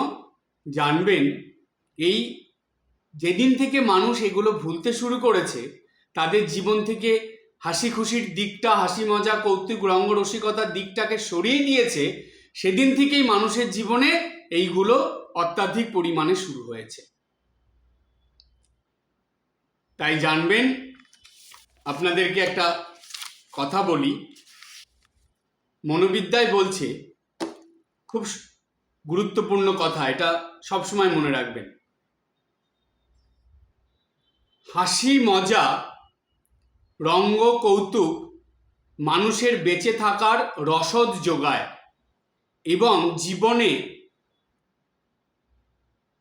জানবেন, এই যেদিন থেকে মানুষ এগুলো ভুলতে শুরু করেছে, তাদের জীবন থেকে হাসি খুশির দিকটা, হাসি মজা কৌতুক রঙ্গরসিকতার দিকটাকে সরিয়ে দিয়েছে, সেদিন থেকেই মানুষের জীবনে এইগুলো অত্যাধিক পরিমাণে শুরু হয়েছে। তাই জানবেন, আপনাদেরকে একটা কথা বলি, মনোবিদ্যায় বলছে, খুব গুরুত্বপূর্ণ কথা, এটা সবসময় মনে রাখবেন, হাসি মজা রঙ্গ কৌতুক মানুষের বেঁচে থাকার রসদ যোগায় এবং জীবনে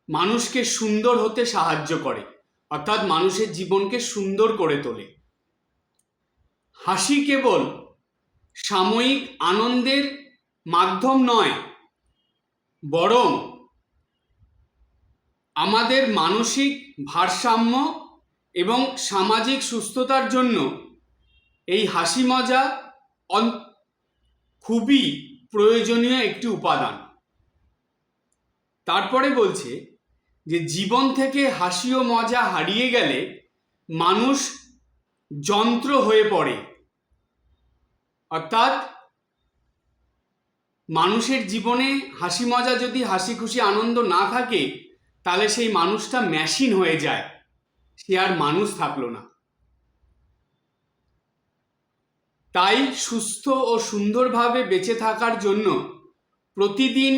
মানুষকে সুন্দর হতে সাহায্য করে, অর্থাৎ মানুষের জীবনকে সুন্দর করে তোলে। হাসি কেবল সাময়িক আনন্দের মাধ্যম নয়, বরং আমাদের মানসিক ভারসাম্য এবং সামাজিক সুস্থতার জন্য এই হাসি মজা খুবই প্রয়োজনীয় একটি উপাদান। তারপরে বলছে যে জীবন থেকে হাসি ও মজা হারিয়ে গেলে মানুষ যন্ত্র হয়ে পড়ে, অর্থাৎ মানুষের জীবনে হাসি মজা যদি, হাসি খুশি আনন্দ না থাকে, তাহলে সেই মানুষটা মেশিন হয়ে যায়, সে আর মানুষ থাকলো না। তাই সুস্থ ও সুন্দরভাবে বেঁচে থাকার জন্য প্রতিদিন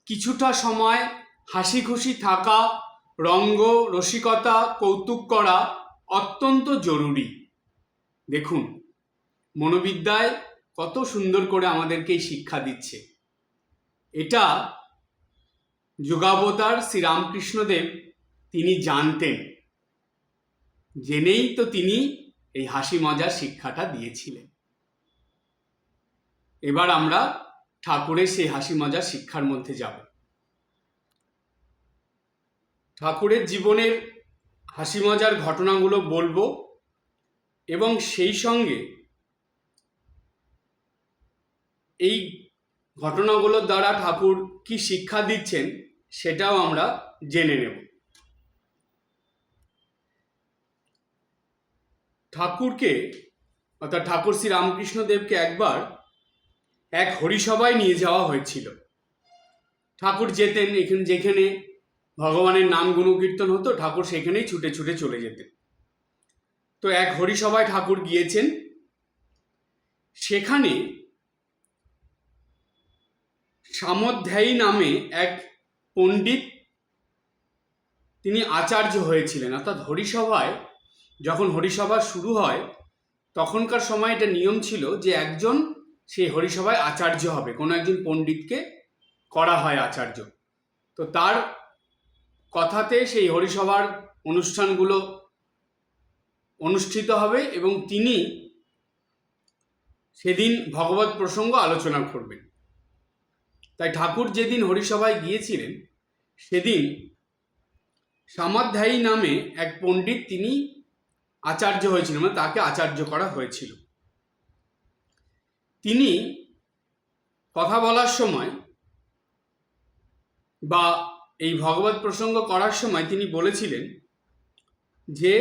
কিছুটা সময় হাসি খুশি থাকা, রঙ্গ রসিকতা কৌতুক করা অত্যন্ত জরুরি। দেখুন, মনোবিদ্যায় কত সুন্দর করে আমাদেরকে এই শিক্ষা দিচ্ছে। এটা যুগাবতার শ্রীরামকৃষ্ণদেব তিনি জানতেন, জেনেই তো তিনি এই হাসি মজার শিক্ষাটা দিয়েছিলেন। এবার আমরা ঠাকুরের সেই হাসি মজার শিক্ষার মধ্যে যাব। ঠাকুরের জীবনের হাসি মজার ঘটনাগুলো বলবো এবং সেই সঙ্গে এই ঘটনাগুলোর দ্বারা ঠাকুর কি শিক্ষা দিচ্ছেন সেটাও আমরা জেনে নেব। ঠাকুরকে, অর্থাৎ ঠাকুর শ্রী রামকৃষ্ণদেবকে একবার এক হরিসভায় নিয়ে যাওয়া হয়েছিল। ঠাকুর যেতেন যেখানে ভগবানের নাম গুণকীর্তন হতো, ঠাকুর সেখানেই ছুটে ছুটে চলে যেতেন। তো এক হরিসভায় ঠাকুর গিয়েছেন, সেখানে সামধ্যায়ী নামে এক পণ্ডিত, তিনি আচার্য হয়েছিলেন। অর্থাৎ হরিসভায়, যখন হরিসভা শুরু হয় তখনকার সময় এটা নিয়ম ছিল যে একজন সেই হরিসভায় আচার্য হবে, কোনো একজন পণ্ডিতকে করা হয় আচার্য। তো তার কথাতে সেই হরিসভার অনুষ্ঠানগুলো অনুষ্ঠিত হবে এবং তিনি সেদিন ভগবত প্রসঙ্গ আলোচনা করবেন। তাই ঠাকুর যেদিন হরিসভায় গিয়েছিলেন, সেদিন সামধ্যায়ী নামে এক পণ্ডিত তিনি আচার্য হয়েছিলেন, মানে তাকে আচার্য করা হয়েছিল। তিনি কথা বলার সময় বা এই ভগবত প্রসঙ্গ করার সময় তিনি বলেছিলেন যে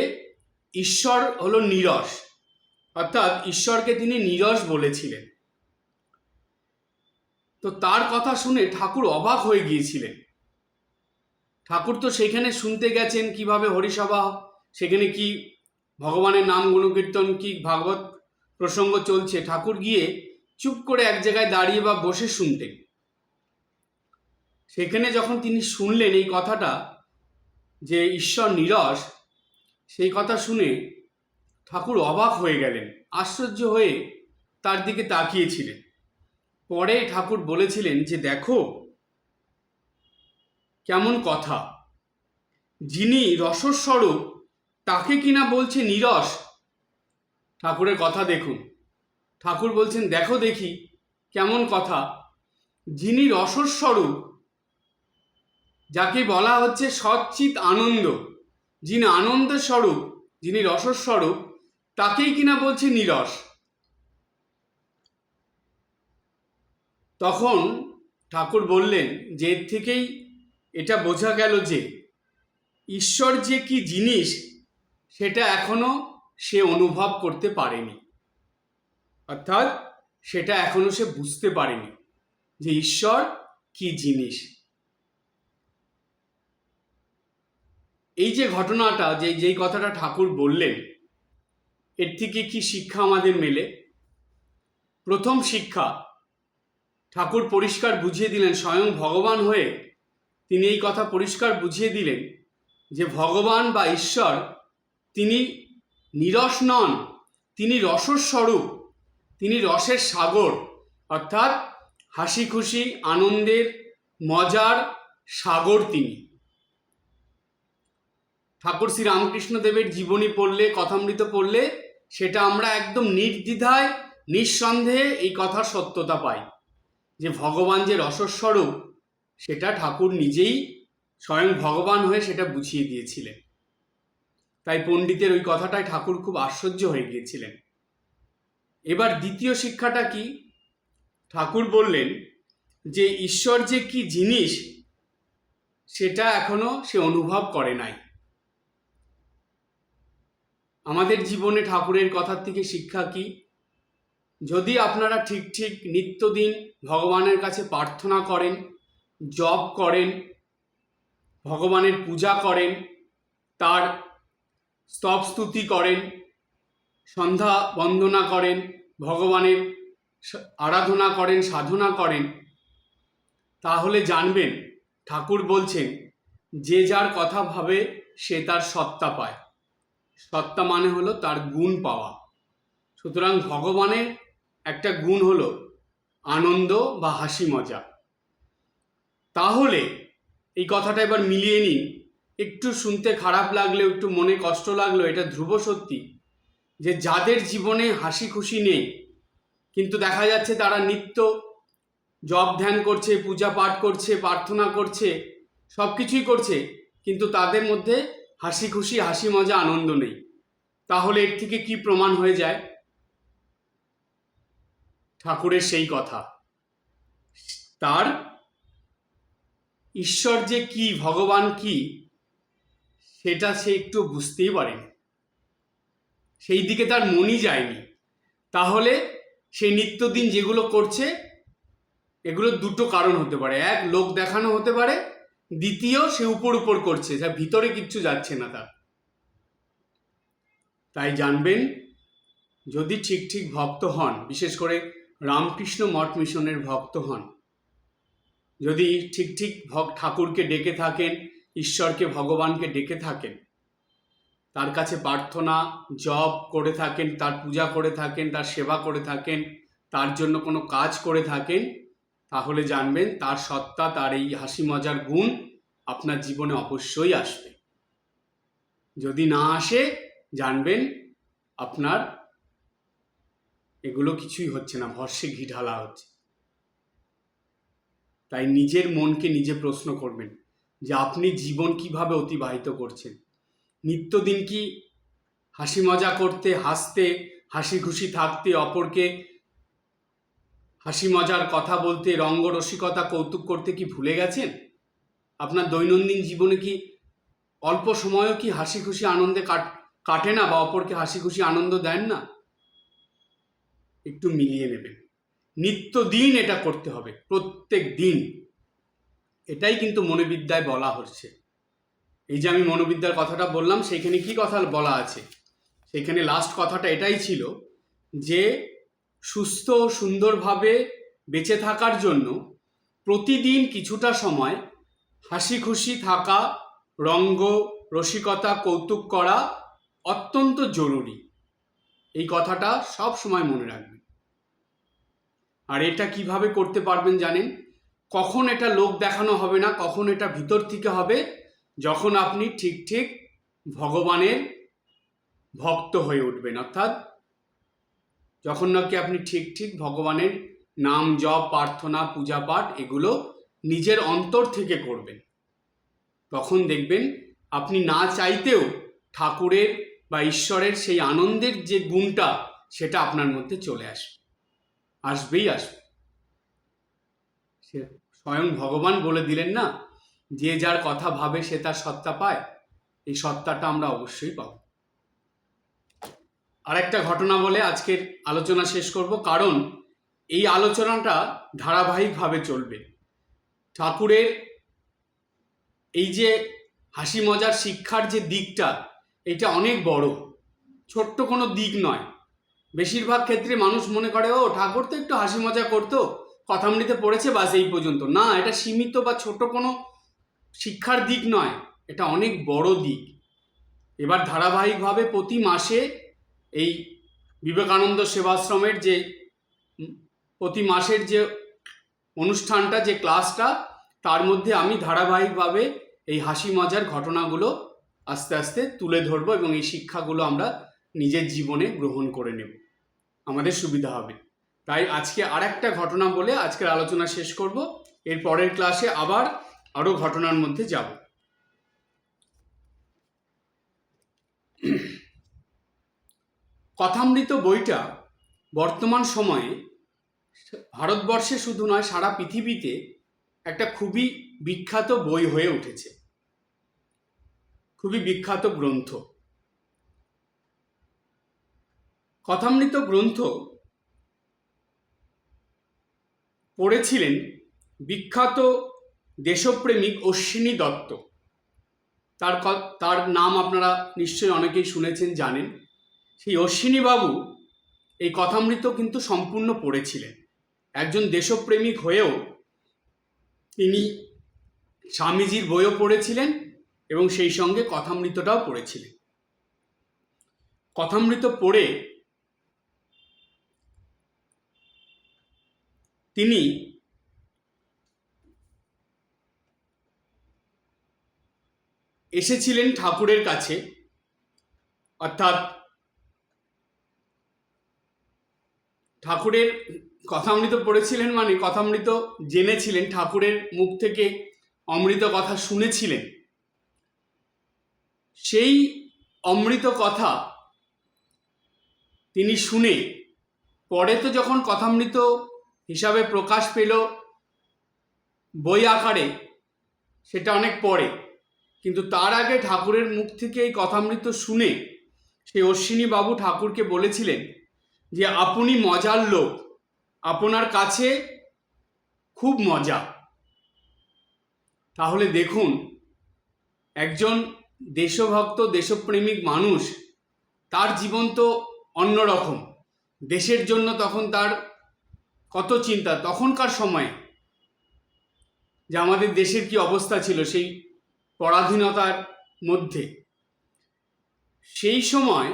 ঈশ্বর হলো নীরস, অর্থাৎ ঈশ্বরকে তিনি নীরস বলেছিলেন। তো তার কথা শুনে ঠাকুর অবাক হয়ে গিয়েছিলেন। ঠাকুর তো সেখানে শুনতে গেছেন কিভাবে হরিসভা, সেখানে কি ভগবানের নাম গুণকীর্তন কি ভাগবত প্রসঙ্গ চলছে, ঠাকুর গিয়ে চুপ করে এক জায়গায় দাঁড়িয়ে বা বসে শুনতেন। সেখানে যখন তিনি শুনলেন এই কথাটা যে ঈশ্বর নীরস, সেই কথা শুনে ঠাকুর অবাক হয়ে গেলেন, আশ্চর্য হয়ে তার দিকে তাকিয়েছিলেন। পরে ঠাকুর বলেছিলেন যে দেখো কেমন কথা, যিনি রসস্বরূপ তাকে কিনা বলছে নীরস। ঠাকুরের কথা দেখুন, ঠাকুর বলছেন দেখো দেখি কেমন কথা, যিনি রসস্বরূপ, যাকে বলা হচ্ছে সচ্চিৎ আনন্দ, যিনি আনন্দের স্বরূপ, যিনি রসস্বরূপ, তাকেই কিনা বলছে নীরস। তখন ঠাকুর বললেন যে এর থেকেই এটা বোঝা গেল যে ঈশ্বর যে কি জিনিস সেটা এখনো সে অনুভব করতে পারেনি, অর্থাৎ সেটা এখনো সে বুঝতে পারেনি যে ঈশ্বর কি জিনিস। এই যে ঘটনাটা, যেই কথাটা ঠাকুর বললেন, এর থেকে কি শিক্ষা আমাদের মেলে? প্রথম শিক্ষা, ঠাকুর পরিষ্কার বুঝিয়ে দিলেন, স্বয়ং ভগবান হয়ে তিনি এই কথা পরিষ্কার বুঝিয়ে দিলেন যে ভগবান বা ঈশ্বর তিনি নীরস নন, তিনি রসস্বরূপ, তিনি রসের সাগর, অর্থাৎ হাসি খুশি আনন্দের মজার সাগর তিনি। ঠাকুর শ্রী রামকৃষ্ণদেবের জীবনী পড়লে, কথামৃত পড়লে সেটা আমরা একদম নির্দ্বিধায় নিঃসন্দেহে এই কথার সত্যতা পাই যে ভগবান যে রসস্বরূপ সেটা ঠাকুর নিজেই স্বয়ং ভগবান হয়ে সেটা বুঝিয়ে দিয়েছিলেন। তাই পণ্ডিতের ওই কথাটায় ঠাকুর খুব আশ্চর্য হয়ে গিয়েছিলেন। এবার দ্বিতীয় শিক্ষাটা কি? ঠাকুর বললেন যে ঈশ্বর যে কি জিনিস সেটা এখনো সে অনুভব করে নাই। আমাদের জীবনে ঠাকুরের কথার থেকে শিক্ষা কি? যদি আপনারা ঠিক ঠিক নিত্যদিন ভগবানের কাছে প্রার্থনা করেন, জপ করেন, ভগবানের পূজা করেন, তার স্তব স্তুতি করেন, সন্ধ্যা বন্দনা করেন, ভগবানের আরাধনা করেন, সাধনা করেন, তাহলে জানবেন ঠাকুর বলছেন যে যার কথা ভাবে সে তার সত্তা পায়। সত্তা মানে হলো তার গুণ পাওয়া। সুতরাং ভগবানের একটা গুণ হলো আনন্দ বা হাসি মজা। তাহলে এই কথাটা এবার মিলিয়ে নিন, একটু শুনতে খারাপ লাগলেও, একটু মনে কষ্ট লাগলেও এটা ধ্রুব সত্যি যে যাদের জীবনে হাসি খুশি নেই, কিন্তু দেখা যাচ্ছে তারা নিত্য জপ ধ্যান করছে, পূজা পাঠ করছে, প্রার্থনা করছে, সব কিছুই করছে, কিন্তু তাদের মধ্যে হাসি খুশি, হাসি মজা, আনন্দ নেই। তাহলে এর থেকে কি প্রমাণ হয়ে যায়? ঠাকুরের সেই কথা, তার ঈশ্বর যে কি, ভগবান কি, সেটা সে একটু বুঝতেই পারেনি, সেই দিকে তার মনই যায়নি। তাহলে সে নিত্যদিন যেগুলো করছে এগুলো দুটো কারণ হতে পারে, এক লোক দেখানো হতে পারে, দ্বিতীয় সে উপর উপর করছে, যা ভিতরে কিচ্ছু যাচ্ছে না তার। তাই জানবেন যদি ঠিক ঠিক ভক্ত হন, বিশেষ করে রামকৃষ্ণ মঠ মিশনের ভক্ত হন, যদি ঠিক ঠিক ঠাকুরকে ডেকে থাকেন, ঈশ্বরকে ভগবানকে ডেকে থাকেন, তার কাছে প্রার্থনা জপ করে থাকেন, তার পূজা করে থাকেন, তার সেবা করে থাকেন, তার জন্য কোনো কাজ করে থাকেন, তাহলে জানবেন তার সত্তা, তার এই হাসি মজার গুণ আপনার জীবনে অবশ্যই আসবে। যদি না আসে জানবেন আপনার এগুলো কিছুই হচ্ছে না, ভস্মে ঘি ঢালা হচ্ছে। তাই নিজের মনকে নিজে প্রশ্ন করবেন যে আপনি জীবন কিভাবে অতিবাহিত করছেন। নিত্যদিন কি হাসি মজা করতে, হাসতে, হাসি খুশি থাকতে, অপরকে হাসি মজার কথা বলতে, রঙ্গ রসিকতা কৌতুক করতে কি ভুলে গেছেন? আপনার দৈনন্দিন জীবনে কি অল্প সময়ও কি হাসি খুশি আনন্দে কাটে না, বা অপরকে হাসি খুশি আনন্দ দেন না? একটু মিলিয়ে নেবেন। নিত্যদিন এটা করতে হবে, প্রত্যেক দিন। এটাই কিন্তু মনোবিদ্যায় বলা হচ্ছে। এই যে আমি মনোবিদ্যার কথাটা বললাম, সেইখানে কি কথা বলা আছে? সেইখানে লাস্ট কথাটা এটাই ছিল যে সুস্থ ও সুন্দরভাবে বেঁচে থাকার জন্য প্রতিদিন কিছুটা সময় হাসি খুশি থাকা, রঙ্গ রসিকতা কৌতুক করা অত্যন্ত জরুরি। এই কথাটা সব সময় মনে রাখবেন। আর এটা কিভাবে করতে পারবেন জানেন? কখন এটা লোক দেখানো হবে না, কখন এটা ভিতর থেকে হবে, যখন আপনি ঠিক ঠিক ভগবানের ভক্ত হয়ে উঠবেন। অর্থাৎ যখন নাকি আপনি ঠিক ঠিক ভগবানের নাম জপ, প্রার্থনা, পূজা পাঠ এগুলো নিজের অন্তর থেকে করবেন, তখন দেখবেন আপনি না চাইতেও ঠাকুরের বা ঈশ্বরের সেই আনন্দের যে গুণটা সেটা আপনার মধ্যে চলে আসবে, আসবেই আসবে। সে স্বয়ং ভগবান বলে দিলেন না, যে যার কথা ভাবে সে তার সত্তা পায়। এই সত্তাটা আমরা অবশ্যই পাব। আরেকটা ঘটনা বলে আজকের আলোচনা শেষ করব, কারণ এই আলোচনাটা ধারাবাহিকভাবে চলবে। ঠাকুরের এই যে হাসি মজার শিক্ষার যে দিকটা, এটা অনেক বড়, ছোট্ট কোনো দিক নয়। বেশিরভাগ ক্ষেত্রে মানুষ মনে করে, ও ঠাকুর তো একটু হাসি মজা করতো, কথামৃতে পড়েছে, বাস এই পর্যন্ত। না, এটা সীমিত বা ছোট কোনো শিক্ষার দিক নয়, এটা অনেক বড় দিক। এবার ধারাবাহিকভাবে প্রতি মাসে এই বিবেকানন্দ সেবাশ্রমের যে প্রতি মাসের যে অনুষ্ঠানটা, যে ক্লাসটা, তার মধ্যে আমি ধারাবাহিকভাবে এই হাসি মজার ঘটনাগুলো আস্তে আস্তে তুলে ধরবো এবং এই শিক্ষাগুলো আমরা নিজের জীবনে গ্রহণ করে নেব, আমাদের সুবিধা হবে। তাই আজকে আর একটা ঘটনা বলে আজকের আলোচনা শেষ করব। এর পরের ক্লাসে আবার আরও ঘটনার মধ্যে যাব। কথামৃত বইটা বর্তমান সময়ে ভারতবর্ষে শুধু নয়, সারা পৃথিবীতে একটা খুবই বিখ্যাত বই হয়ে উঠেছে, খুবই বিখ্যাত গ্রন্থ। কথামৃত গ্রন্থ পড়েছিলেন বিখ্যাত দেশপ্রেমিক অশ্বিনী দত্ত। তার নাম আপনারা নিশ্চয়ই অনেকেই শুনেছেন, জানেন। সেই অশ্বিনী বাবু এই কথামৃত কিন্তু সম্পূর্ণ পড়েছিলেন। একজন দেশপ্রেমিক হয়েও তিনি স্বামীজির বইও পড়েছিলেন এবং সেই সঙ্গে কথামৃতটাও পড়েছিলেন। কথামৃত পড়ে তিনি এসেছিলেন ঠাকুরের কাছে, অর্থাৎ ঠাকুরের কথামৃত পড়েছিলেন মানে কথামৃত জেনেছিলেন, ঠাকুরের মুখ থেকে অমৃত কথা শুনেছিলেন। সেই অমৃত কথা তিনি শুনে পরে তো যখন কথামৃত হিসাবে প্রকাশ পেল বই আকারে, সেটা অনেক পরে, কিন্তু তার আগে ঠাকুরের মুখ থেকে এই কথামৃত শুনে সেই অশ্বিনী বাবু ঠাকুরকে বলেছিলেন যে আপনি মজার লোক, আপনার কাছে খুব মজা। তাহলে দেখুন, একজন দেশভক্ত দেশপ্রেমিক মানুষ, তার জীবন তো অন্যরকম। দেশের জন্য তখন তার কত চিন্তা, তখনকার সময়ে যে আমাদের দেশের কি অবস্থা ছিল সেই পরাধীনতার মধ্যে, সেই সময়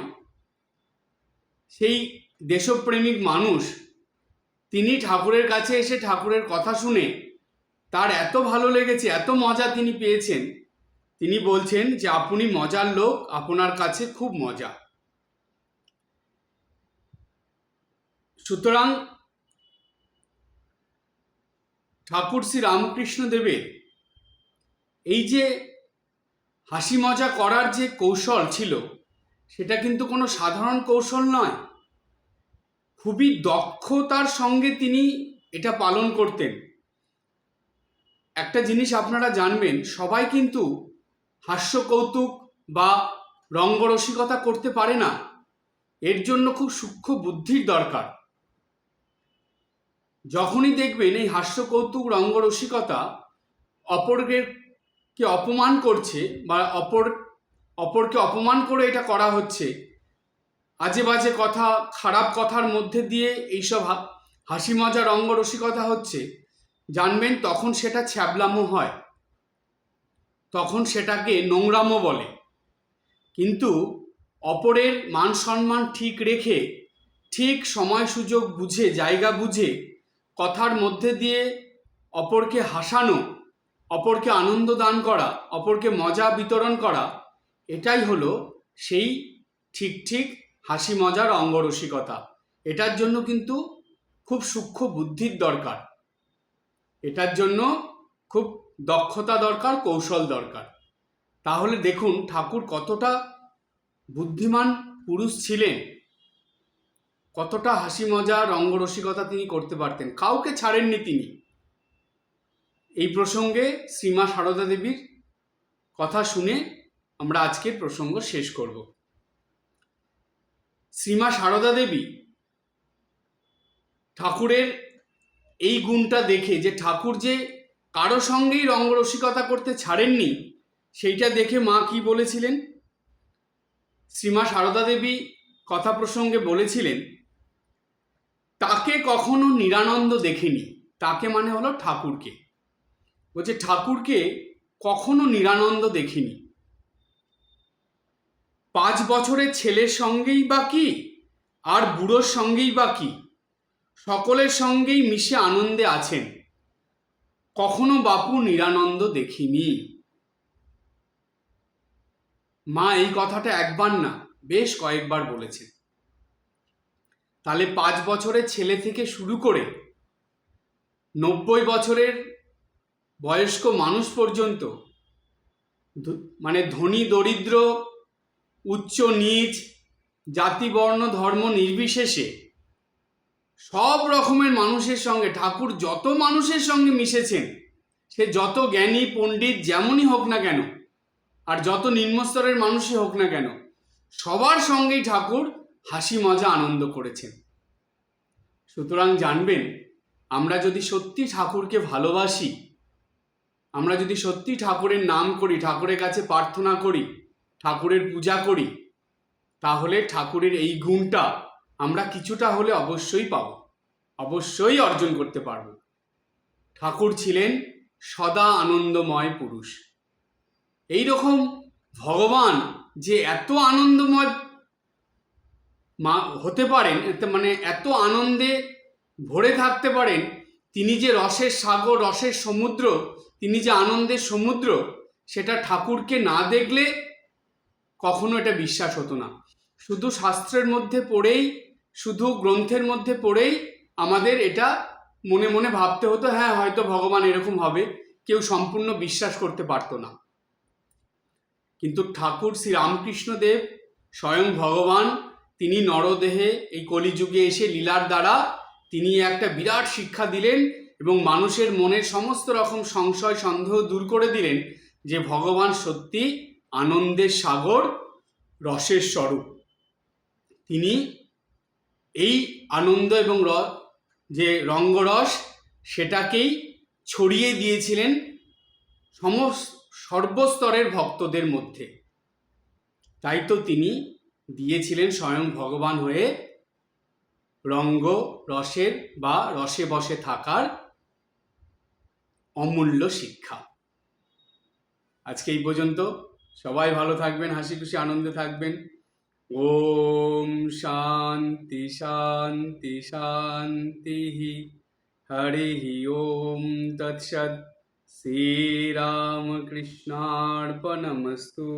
সেই দেশপ্রেমিক মানুষ তিনি ঠাকুরের কাছে এসে ঠাকুরের কথা শুনে তার এত ভালো লেগেছে, এত মজা তিনি পেয়েছেন, তিনি বলছেন যে আপনি মজার লোক, আপনার কাছে খুব মজা। সুতরাং ঠাকুর শ্রী রামকৃষ্ণ দেবের এই যে হাসি মজা করার যে কৌশল ছিল, সেটা কিন্তু কোনো সাধারণ কৌশল নয়। খুবই দক্ষতার সঙ্গে তিনি এটা পালন করতেন। একটা জিনিস আপনারা জানবেন, সবাই কিন্তু হাস্য কৌতুক বা রঙ্গরসিকতা করতে পারে না। এর জন্য খুব সূক্ষ্ম বুদ্ধির দরকার। যখনই দেখবেন এই হাস্য কৌতুক রঙ্গরসিকতা অপরকে অপমান করছে বা অপরকে অপমান করে এটা করা হচ্ছে, আজে বাজে কথা, খারাপ কথার মধ্যে দিয়ে এইসব হাসি মজা রঙ্গরসিকতা হচ্ছে, জানবেন তখন সেটা ছ্যাবলামো হয়, তখন সেটাকে নোংরামো বলে। কিন্তু অপরের মান সম্মান ঠিক রেখে, ঠিক সময় সুযোগ বুঝে, জায়গা বুঝে কথার মধ্যে দিয়ে অপরকে হাসানো, অপরকে আনন্দ দান করা, অপরকে মজা বিতরণ করা, এটাই হলো সেই ঠিক ঠিক হাসি মজার অঙ্গরসিকতা। এটার জন্য কিন্তু খুব সূক্ষ্ম বুদ্ধির দরকার, এটার জন্য খুব দক্ষতা দরকার, কৌশল দরকার। তাহলে দেখুন ঠাকুর কতটা বুদ্ধিমান পুরুষ ছিলেন, কতটা হাসি মজা রঙ্গরসিকতা তিনি করতে পারতেন, কাউকে ছাড়েননি তিনি। এই প্রসঙ্গে শ্রীমা সারদা দেবীর কথা শুনে আমরা আজকের প্রসঙ্গ শেষ করব। শ্রীমা সারদা দেবী ঠাকুরের এই গুণটা দেখে, যে ঠাকুর যে কারো সঙ্গেই রঙ্গরসিকতা করতে ছাড়েননি, সেইটা দেখে মা কি বলেছিলেন? শ্রীমা সারদা দেবী কথা প্রসঙ্গে বলেছিলেন, তাকে কখনো নিরানন্দ দেখেনি। তাকে মানে হলো ঠাকুরকে। বলছে ঠাকুরকে কখনো নিরানন্দ দেখিনি। 5 বছরের ছেলের সঙ্গেই বা কি, আর বুড়োর সঙ্গেই বা কি, সকলের সঙ্গেই মিশে আনন্দে আছেন, কখনো বাপু নিরানন্দ দেখিনি। মা এই কথাটা একবার না, বেশ কয়েকবার বলেছেন। তাহলে 5 বছরের ছেলে থেকে শুরু করে 90 বছরের বয়স্ক মানুষ পর্যন্ত, মানে ধনী দরিদ্র, উচ্চ নীচ, জাতি বর্ণ ধর্ম নির্বিশেষে সব রকমের মানুষের সঙ্গে ঠাকুর যত মানুষের সঙ্গে মিশেছেন, সে যত জ্ঞানী পণ্ডিত যেমনই হোক না কেন, আর যত নিম্নস্তরের মানুষই হোক না কেন, সবার সঙ্গেই ঠাকুর হাসি মজা আনন্দ করেছেন। সুতরাং জানবেন, আমরা যদি সত্যি ঠাকুরকে ভালোবাসি, আমরা যদি সত্যি ঠাকুরের নাম করি, ঠাকুরের কাছে প্রার্থনা করি, ঠাকুরের পূজা করি, তাহলে ঠাকুরের এই গুণটা আমরা কিছুটা হলে অবশ্যই পাব, অবশ্যই অর্জন করতে পারব। ঠাকুর ছিলেন সদা আনন্দময় পুরুষ। এই রকম ভগবান যে এত আনন্দময় হতে পারেন, মানে এত আনন্দে ভরে থাকতে পারেন, তিনি যে রসের সাগর, রসের সমুদ্র, তিনি যে আনন্দের সমুদ্র, সেটা ঠাকুরকে না দেখলে কখনো এটা বিশ্বাস হতো না। শুধু শাস্ত্রের মধ্যে পড়েই, শুধু গ্রন্থের মধ্যে পড়েই আমাদের এটা মনে মনে ভাবতে হতো, হ্যাঁ হয়তো ভগবান এরকম হবে, কেউ সম্পূর্ণ বিশ্বাস করতে পারতো না। কিন্তু ঠাকুর শ্রী রামকৃষ্ণ দেব স্বয়ং ভগবান, তিনি নরদেহে এই কলিযুগে এসে লীলার দ্বারা তিনি একটা বিরাট শিক্ষা দিলেন এবং মানুষের মনের সমস্ত রকম সংশয় সন্দেহ দূর করে দিলেন যে ভগবান সত্যি আনন্দের সাগর, রসের স্বরূপ। তিনি এই আনন্দ এবং যে রঙ্গরস, সেটাকেই ছড়িয়ে দিয়েছিলেন সর্বস্তরের ভক্তদের মধ্যে। তাই তো তিনি দিয়েছিলেন স্বয়ং ভগবান হয়ে রঙ্গ রসের বা রসে বসে থাকার অমূল্য শিক্ষা। আজকে এই পর্যন্ত। সবাই ভালো থাকবেন, হাসি খুশি আনন্দে থাকবেন। ওম শান্তি শান্তি শান্তি। হরি ওম তৎসৎ। শ্রীরামকৃষ্ণার্পণমস্তু।